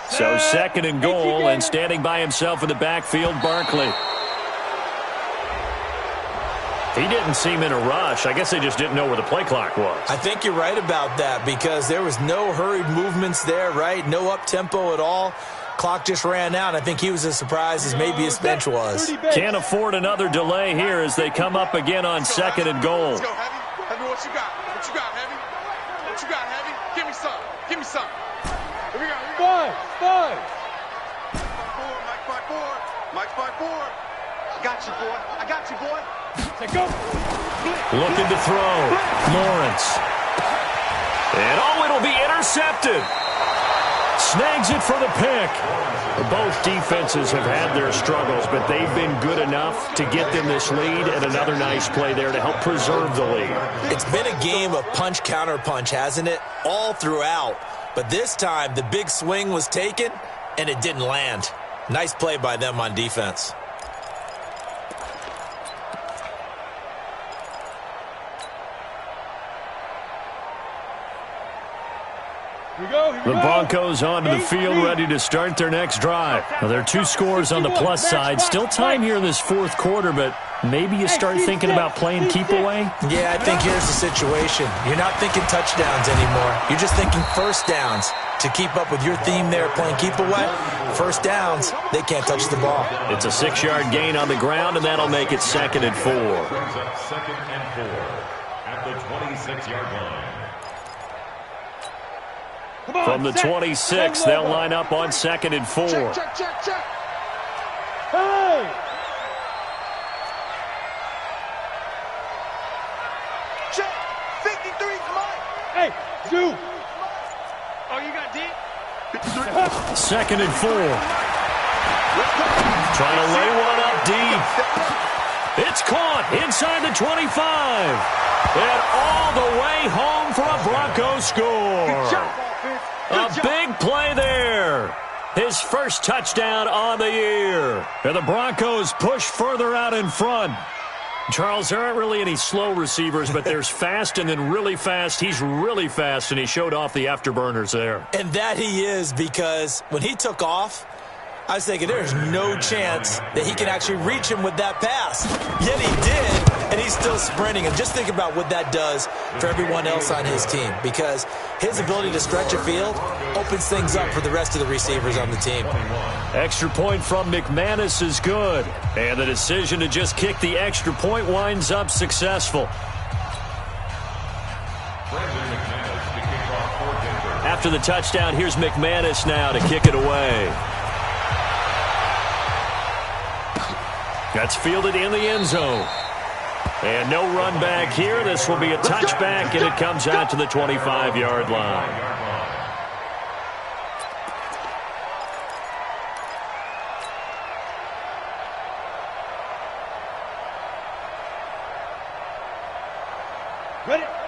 Speaker 1: So 2nd and goal, and standing by himself in the backfield, Barkley. He didn't seem in a rush. I guess they just didn't know where the play clock was.
Speaker 4: I think you're right about that because there was no hurried movements there, right? No up-tempo at all. Clock just ran out. I think he was as surprised as maybe his bench was.
Speaker 1: Can't afford another delay here as they come up again on 2nd and goal.
Speaker 2: Let's go, Heavy. Heavy, what you got? What you got, Heavy? What you got, Heavy? Give me some. Give me some. Here we go.
Speaker 3: Five.
Speaker 2: Mike 5-4. Mike 5-4. I got you, boy. I got you, boy.
Speaker 3: Say go.
Speaker 1: Looking to throw. Lawrence. And it'll be intercepted. Snags it for the pick. Both defenses have had their struggles, but they've been good enough to get them this lead, and another nice play there to help preserve the lead.
Speaker 4: It's been a game of punch-counter-punch, hasn't it? All throughout. But this time, the big swing was taken, and it didn't land. Nice play by them on defense.
Speaker 1: The Broncos onto the field, ready to start their next drive. Now, there are 2 scores on the plus side. Still time here in this fourth quarter, but maybe you start thinking about playing keep away?
Speaker 4: Yeah, I think here's the situation. You're not thinking touchdowns anymore. You're just thinking first downs. To keep up with your theme there, playing keep away, first downs, they can't touch the ball.
Speaker 1: It's a 6-yard gain on the ground, and that'll make it 2nd and 4.
Speaker 5: Brings up 2nd and 4 at the 26-yard line.
Speaker 1: From the 26, they'll line up on 2nd and 4.
Speaker 2: Check.
Speaker 3: Hey!
Speaker 2: Check. 53's Mike.
Speaker 3: Hey, Zoo!
Speaker 2: Oh, you got deep?
Speaker 1: 2nd and 4. Trying to lay one up deep. It's caught inside the 25. And all the way home for a Broncos score. A big play there. His first touchdown on the year. And the Broncos push further out in front. Charles, there aren't really any slow receivers, but there's fast and then really fast. He's really fast, and he showed off the afterburners there.
Speaker 4: And that he is, because when he took off, I was thinking there's no chance that he can actually reach him with that pass. Yet he did, and he's still sprinting. And just think about what that does for everyone else on his team, because his ability to stretch a field opens things up for the rest of the receivers on the team.
Speaker 1: Extra point from McManus is good. And the decision to just kick the extra point winds up successful. After the touchdown, here's McManus now to kick it away. That's fielded in the end zone. And no run back here. This will be a touchback, and it comes out to the 25-yard line.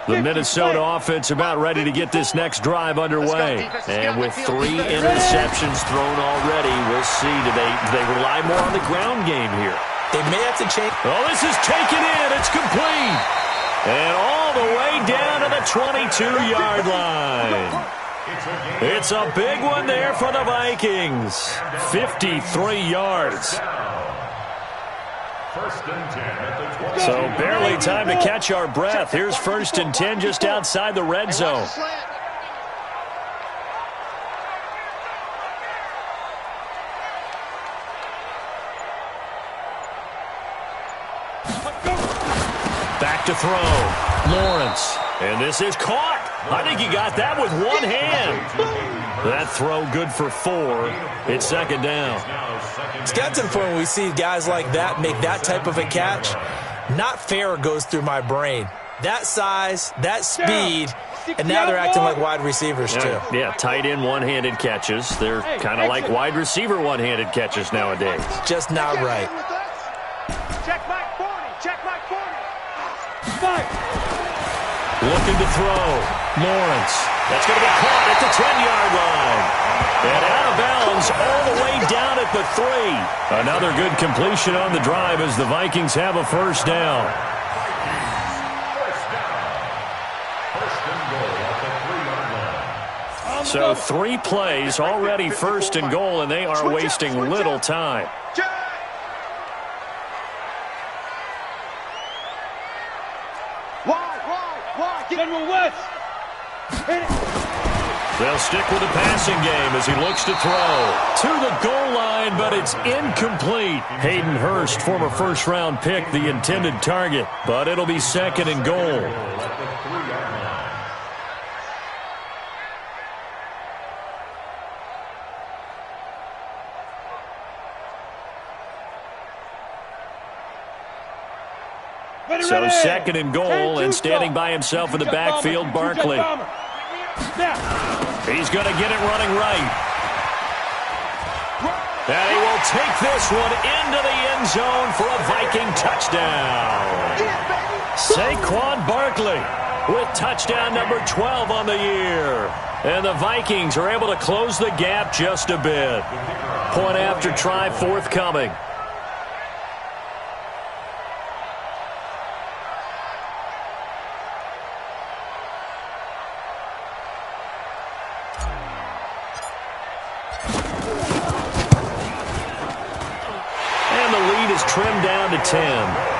Speaker 1: The Minnesota offense about ready to get this next drive underway. And with 3 interceptions thrown already, we'll see. Do they rely more on the ground game here?
Speaker 4: They may have to change.
Speaker 1: Oh, this is taken in. It's complete. And all the way down to the 22-yard line. It's a big one there for the Vikings. 53 yards. So barely time to catch our breath. Here's 1st and 10 just outside the red zone. Back to throw. Lawrence. And this is caught. I think he got that with one hand. That throw good for 4. It's 2nd down.
Speaker 4: It's got to the point where we see guys like that make that type of a catch. Not fair goes through my brain. That size, that speed, and now they're acting like wide receivers too.
Speaker 1: Yeah, tight end one-handed catches. They're kind of like wide receiver one-handed catches nowadays.
Speaker 4: Just not right.
Speaker 2: Check Mike 40. Check Mike 40.
Speaker 3: Mike!
Speaker 1: Looking to throw. Lawrence. That's going to be caught at the 10-yard line. And out of bounds all the way down at the 3. Another good completion on the drive as the Vikings have a first down. So 3 plays, already 1st and goal, and they are wasting little time.
Speaker 3: General West! Hit it!
Speaker 1: They'll stick with the passing game as he looks to throw. To the goal line, but it's incomplete. Hayden Hurst, former first-round pick, the intended target. But it'll be 2nd and goal. So 2nd and goal, and standing by himself in the backfield, Barkley. He's going to get it running right. And he will take this one into the end zone for a Viking touchdown. Saquon Barkley with touchdown number 12 on the year. And the Vikings are able to close the gap just a bit. point after try forthcoming. And the lead is trimmed down to 10.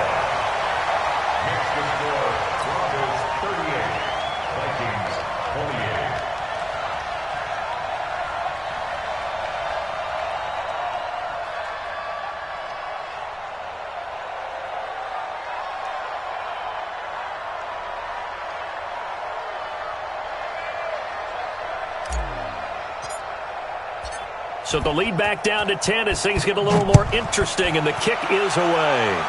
Speaker 1: So the lead back down to 10 as things get a little more interesting, and the kick is away.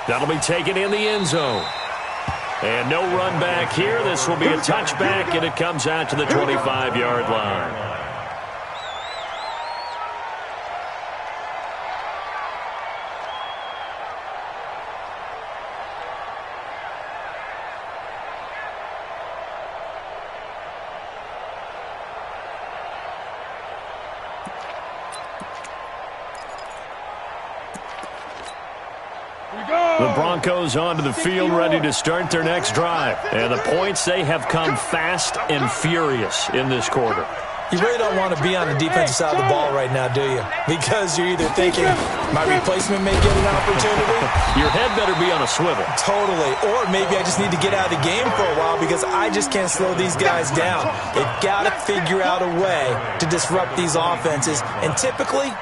Speaker 1: That'll be taken in the end zone. And no run back here. This will be a touchback, and it comes out to the 25-yard line. The Broncos onto the field, ready to start their next drive. And the points, they have come fast and furious in this quarter.
Speaker 4: You really don't want to be on the defensive side of the ball right now, do you? Because you're either thinking, my replacement may get an opportunity.
Speaker 1: Your head better be on a swivel.
Speaker 4: Totally. Or maybe I just need to get out of the game for a while because I just can't slow these guys down. They've got to figure out a way to disrupt these offenses. And typically,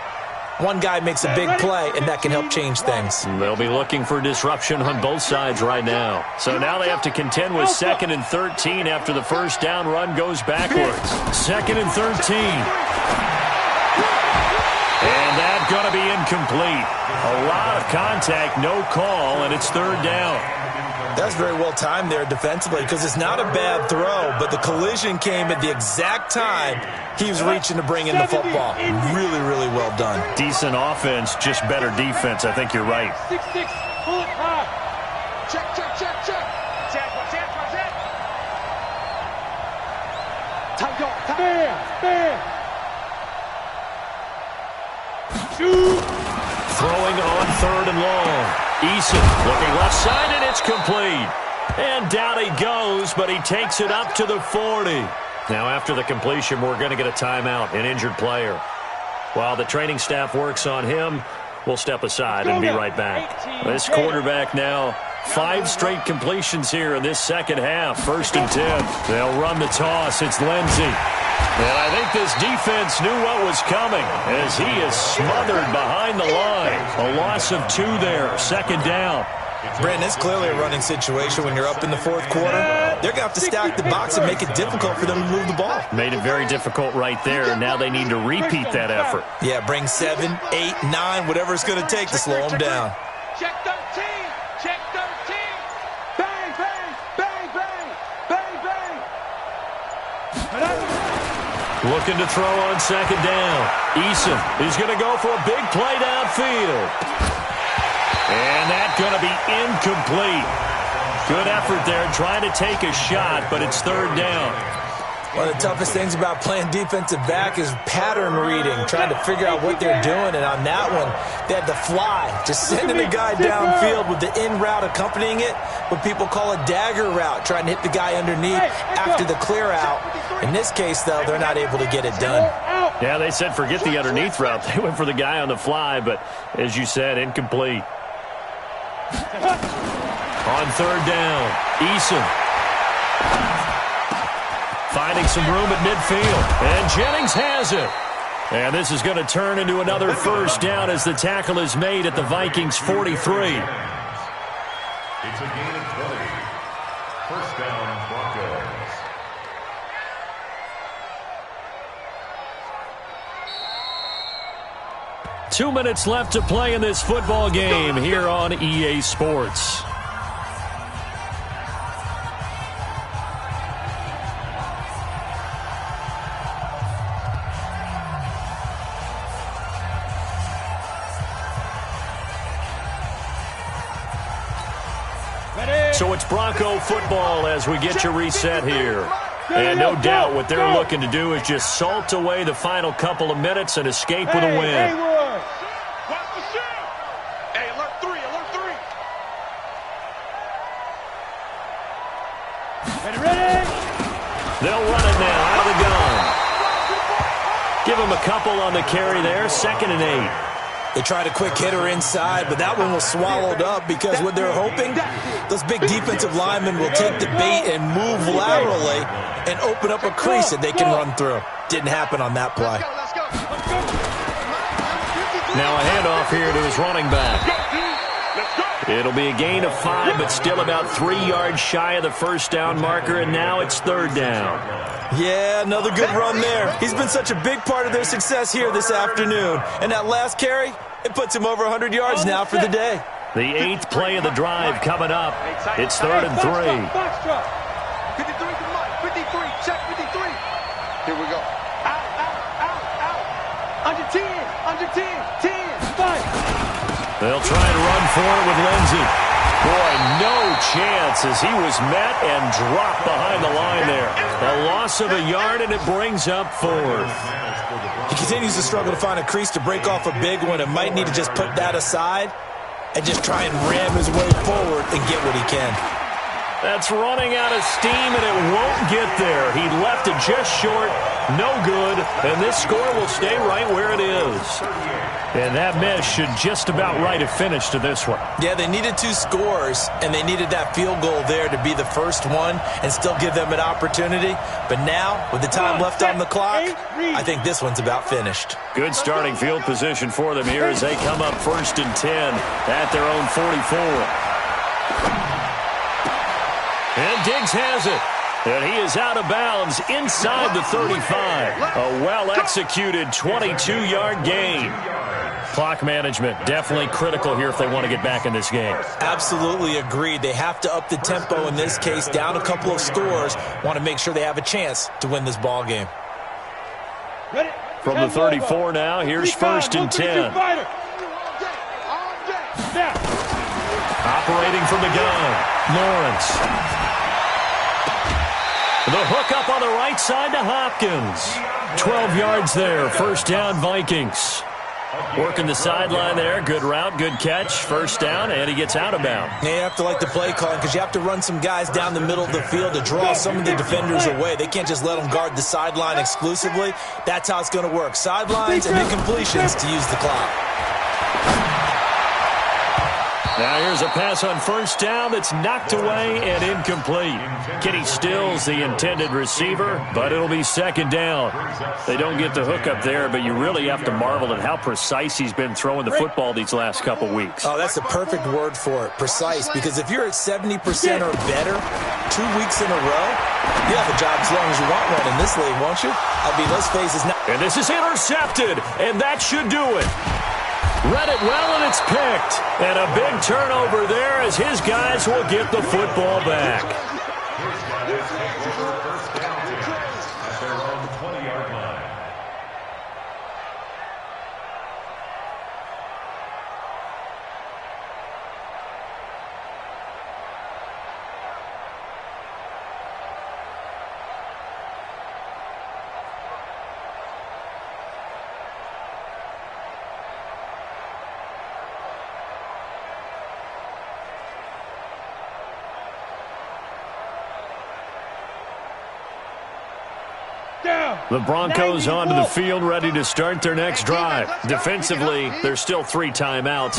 Speaker 4: one guy makes a big play, and that can help change things.
Speaker 1: They'll be looking for disruption on both sides right now. So now they have to contend with 2nd and 13 after the first down run goes backwards. 2nd and 13. And that's going to be incomplete. A lot of contact, no call, and it's 3rd down.
Speaker 4: That's very well timed there defensively because it's not a bad throw, but the collision came at the exact time he was reaching to bring in the football. Really, really well done.
Speaker 1: Decent offense, just better defense. I think you're right.
Speaker 3: 6-6, pull it high.
Speaker 2: Check. Watch it.
Speaker 3: Bam. Shoot.
Speaker 1: Throwing on 3rd and long. Eason looking left side, and it's complete. And down he goes, but he takes it up to the 40. Now, after the completion, we're going to get a timeout, an injured player. While the training staff works on him, we'll step aside and be right back. This quarterback now, 5 straight completions here in this second half. 1st and 10. They'll run the toss. It's Lindsey. And I think this defense knew what was coming as he is smothered behind the line. A loss of 2 there. 2nd down.
Speaker 4: Brandon, it's clearly a running situation when you're up in the 4th quarter. They're going to have to stack the box and make it difficult for them to move the ball.
Speaker 1: Made it very difficult right there. Now they need to repeat that effort.
Speaker 4: Yeah, bring 7, 8, 9, whatever it's going to take to slow them down.
Speaker 2: Check 13. Bang, bang, bang, bang, bang, bang.
Speaker 1: Looking to throw on 2nd down. Eason is going to go for a big play downfield. And that's going to be incomplete. Good effort there trying to take a shot, but it's 3rd down.
Speaker 4: One of the toughest things about playing defensive back is pattern reading, trying to figure out what they're doing. And on that one, they had to fly, just sending the guy downfield with the in route accompanying it, what people call a dagger route, trying to hit the guy underneath after the clear out. In this case, though, they're not able to get it done.
Speaker 1: Yeah, they said forget the underneath route. They went for the guy on the fly, but as you said, incomplete. On 3rd down, Eason finding some room at midfield, and Jennings has it. And this is going to turn into another 1st down as the tackle is made at the Vikings 43.
Speaker 5: It's a gain of 20. 1st down, Broncos.
Speaker 1: Two minutes left to play in this football game here on EA Sports. So it's Bronco football as we get you reset here. And no doubt what they're looking to do is just salt away the final couple of minutes and escape with a win.
Speaker 2: Hey, alert three, alert three.
Speaker 3: Ready?
Speaker 1: They'll run it now out of the gun. Give them a couple on the carry there, 2nd and 8.
Speaker 4: They tried a quick hitter inside, but that one was swallowed up because what they're hoping, those big defensive linemen will take the bait and move laterally and open up a crease that they can run through. Didn't happen on that play.
Speaker 1: Now a handoff here to his running back. It'll be a gain of 5, but still about 3 yards shy of the first down marker, and now it's 3rd down.
Speaker 4: Yeah, another good run there. He's been such a big part of their success here this afternoon. And that last carry, it puts him over 100 yards now for the day.
Speaker 1: The 8th play of the drive coming up. It's 3rd and 3.
Speaker 2: 53 to Mike. 53. Check 53. Here we go. Out, out, out, out. Under 10. Under 10. 10. 5.
Speaker 1: They'll try and run for it with Lindsey. Boy, no chance as he was met and dropped behind the line there. A loss of a yard, and it brings up 4th.
Speaker 4: He continues to struggle to find a crease to break off a big one and might need to just put that aside and just try and ram his way forward and get what he can.
Speaker 1: That's running out of steam, and it won't get there. He left it just short, no good, and this score will stay right where it is. And that miss should just about right a finish to this one.
Speaker 4: Yeah, they needed 2 scores, and they needed that field goal there to be the first one and still give them an opportunity. But now, with the time left on the clock, I think this one's about finished.
Speaker 1: Good starting field position for them here as they come up 1st and 10 at their own 44. And Diggs has it. And he is out of bounds inside the 35. A well-executed 22-yard gain. Clock management definitely critical here if they want to get back in this game.
Speaker 4: Absolutely agreed. They have to up the tempo in this case, down a couple of scores. Want to make sure they have a chance to win this ball game.
Speaker 1: From the 34 now, here's 1st and 10. Operating from the gun, Lawrence. The hook up on the right side to Hopkins. 12 yards there, 1st down Vikings. Working the sideline there, good route, good catch, 1st down, and he gets out of bounds.
Speaker 4: Yeah, you have to like the play calling because you have to run some guys down the middle of the field to draw some of the defenders away. They can't just let them guard the sideline exclusively. That's how it's going to work. Sidelines and then completions to use the clock.
Speaker 1: Now here's a pass on 1st down that's knocked away and incomplete. Kenny Stills the intended receiver, but it'll be 2nd down. They don't get the hook up there, but you really have to marvel at how precise he's been throwing the football these last couple weeks.
Speaker 4: Oh, that's the perfect word for it, precise, because if you're at 70% or better 2 weeks in a row, you have a job as long as you want one in this league, won't you? I mean, let's face it.
Speaker 1: And this is intercepted, and that should do it. Read it well, and it's picked. And a big turnover there as his guys will get the football back.
Speaker 5: First down at their own 20-yard line.
Speaker 1: The Broncos onto the field, ready to start their next drive. Defensively, there's still 3 timeouts.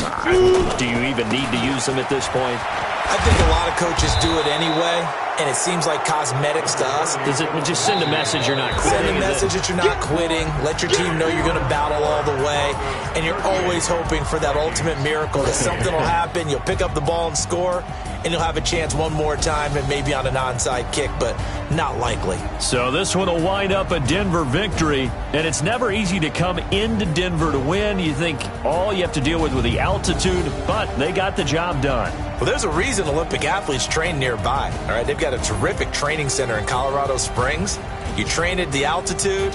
Speaker 1: Do you even need to use them at this point?
Speaker 4: I think a lot of coaches do it anyway, and it seems like cosmetics to us.
Speaker 1: Does it just send a message you're not quitting?
Speaker 4: Send a message that you're not quitting. Let your team know you're going to battle all the way, and you're always hoping for that ultimate miracle that something will happen, you'll pick up the ball and score, and you'll have a chance one more time and maybe on an onside kick, but not likely.
Speaker 1: So this one will wind up a Denver victory, and it's never easy to come into Denver to win. You think all you have to deal with the altitude, but they got the job done.
Speaker 4: Well, there's a reason Olympic athletes train nearby. All right, they've got a terrific training center in Colorado Springs. You train at the altitude,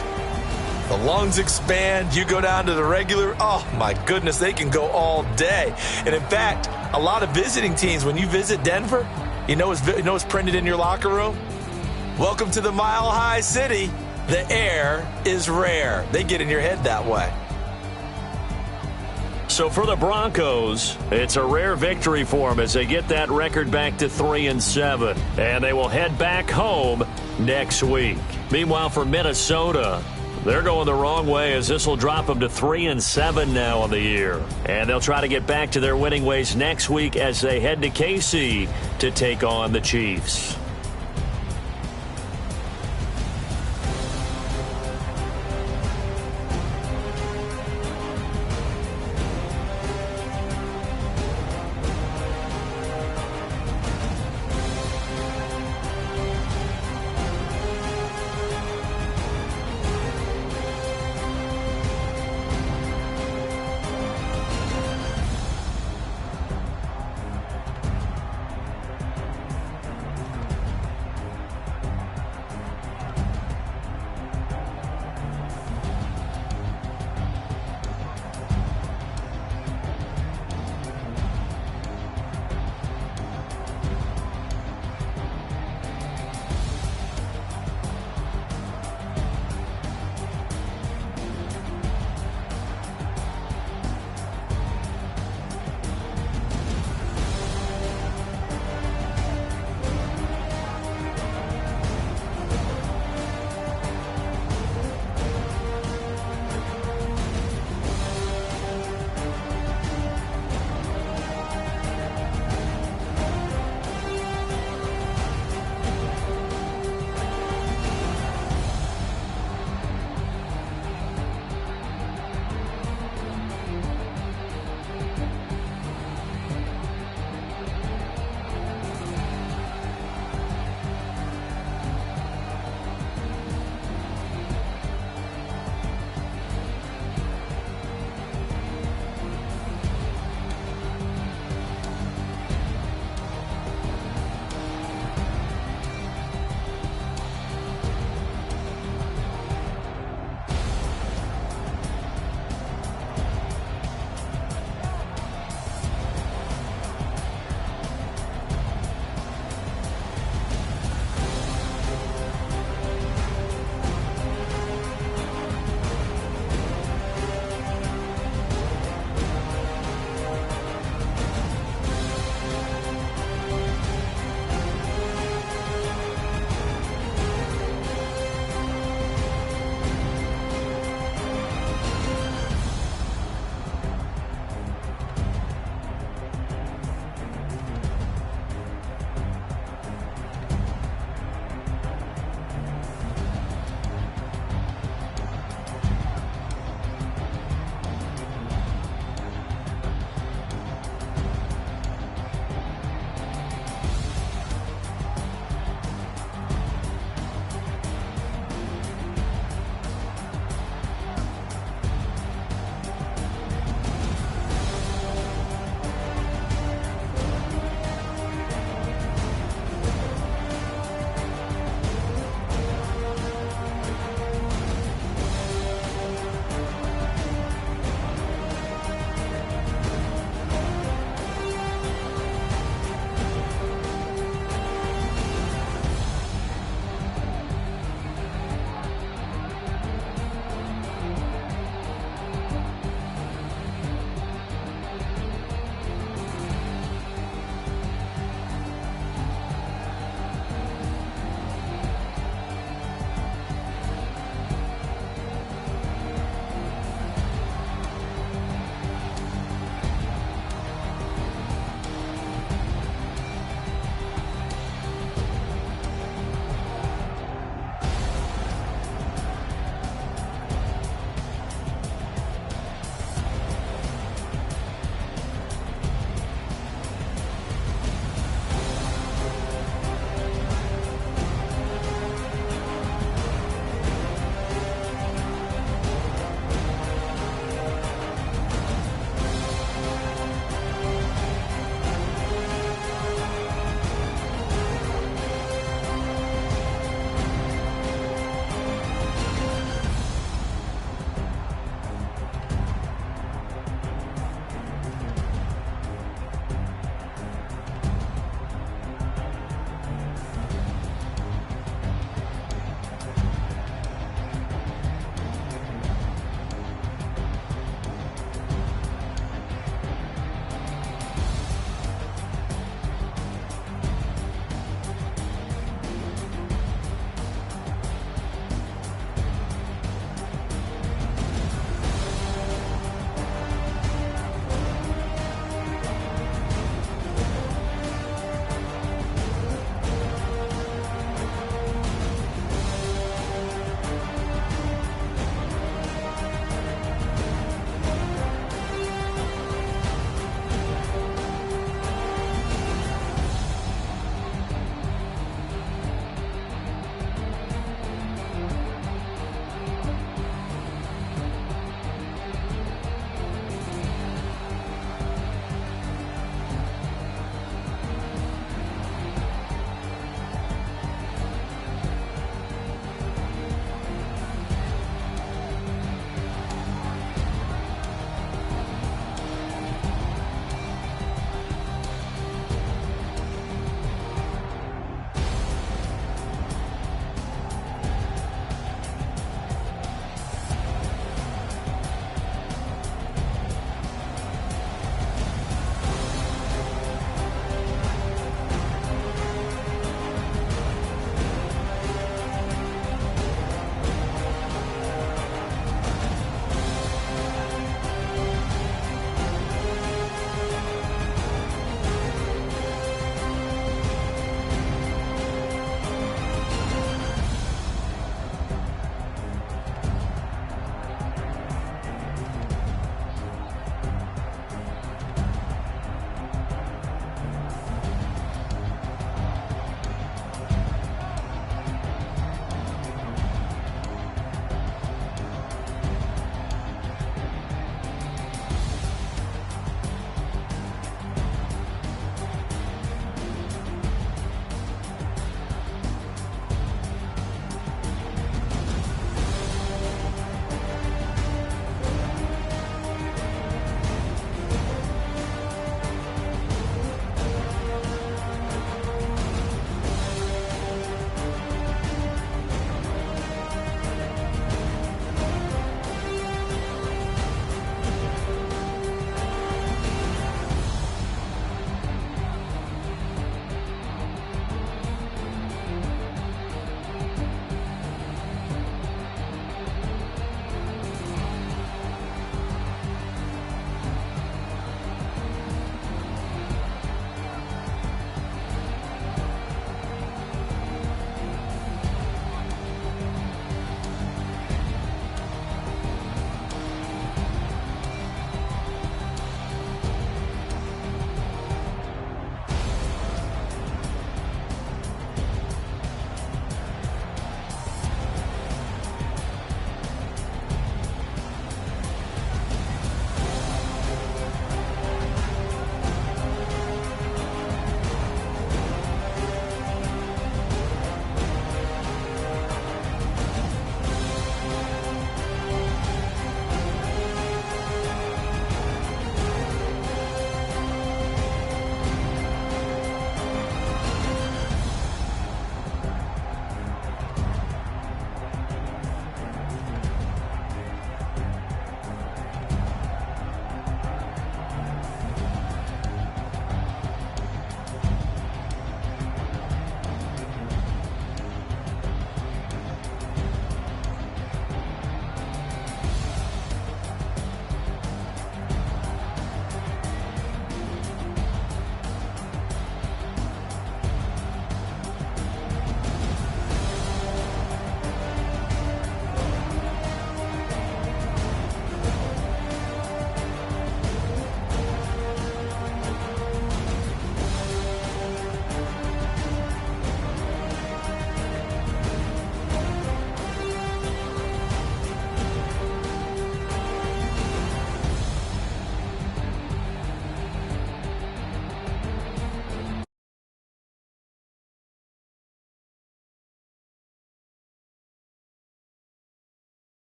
Speaker 4: the lungs expand, you go down to the regular, oh my goodness, they can go all day. And in fact, a lot of visiting teams, when you visit Denver, you know what's printed in your locker room? Welcome to the Mile High City. The air is rare. They get in your head that way.
Speaker 1: So for the Broncos, it's a rare victory for them as they get that record back to 3-7. And they will head back home next week. Meanwhile, for Minnesota, they're going the wrong way as this will drop them to 3-7 now on the year. And they'll try to get back to their winning ways next week as they head to KC to take on the Chiefs.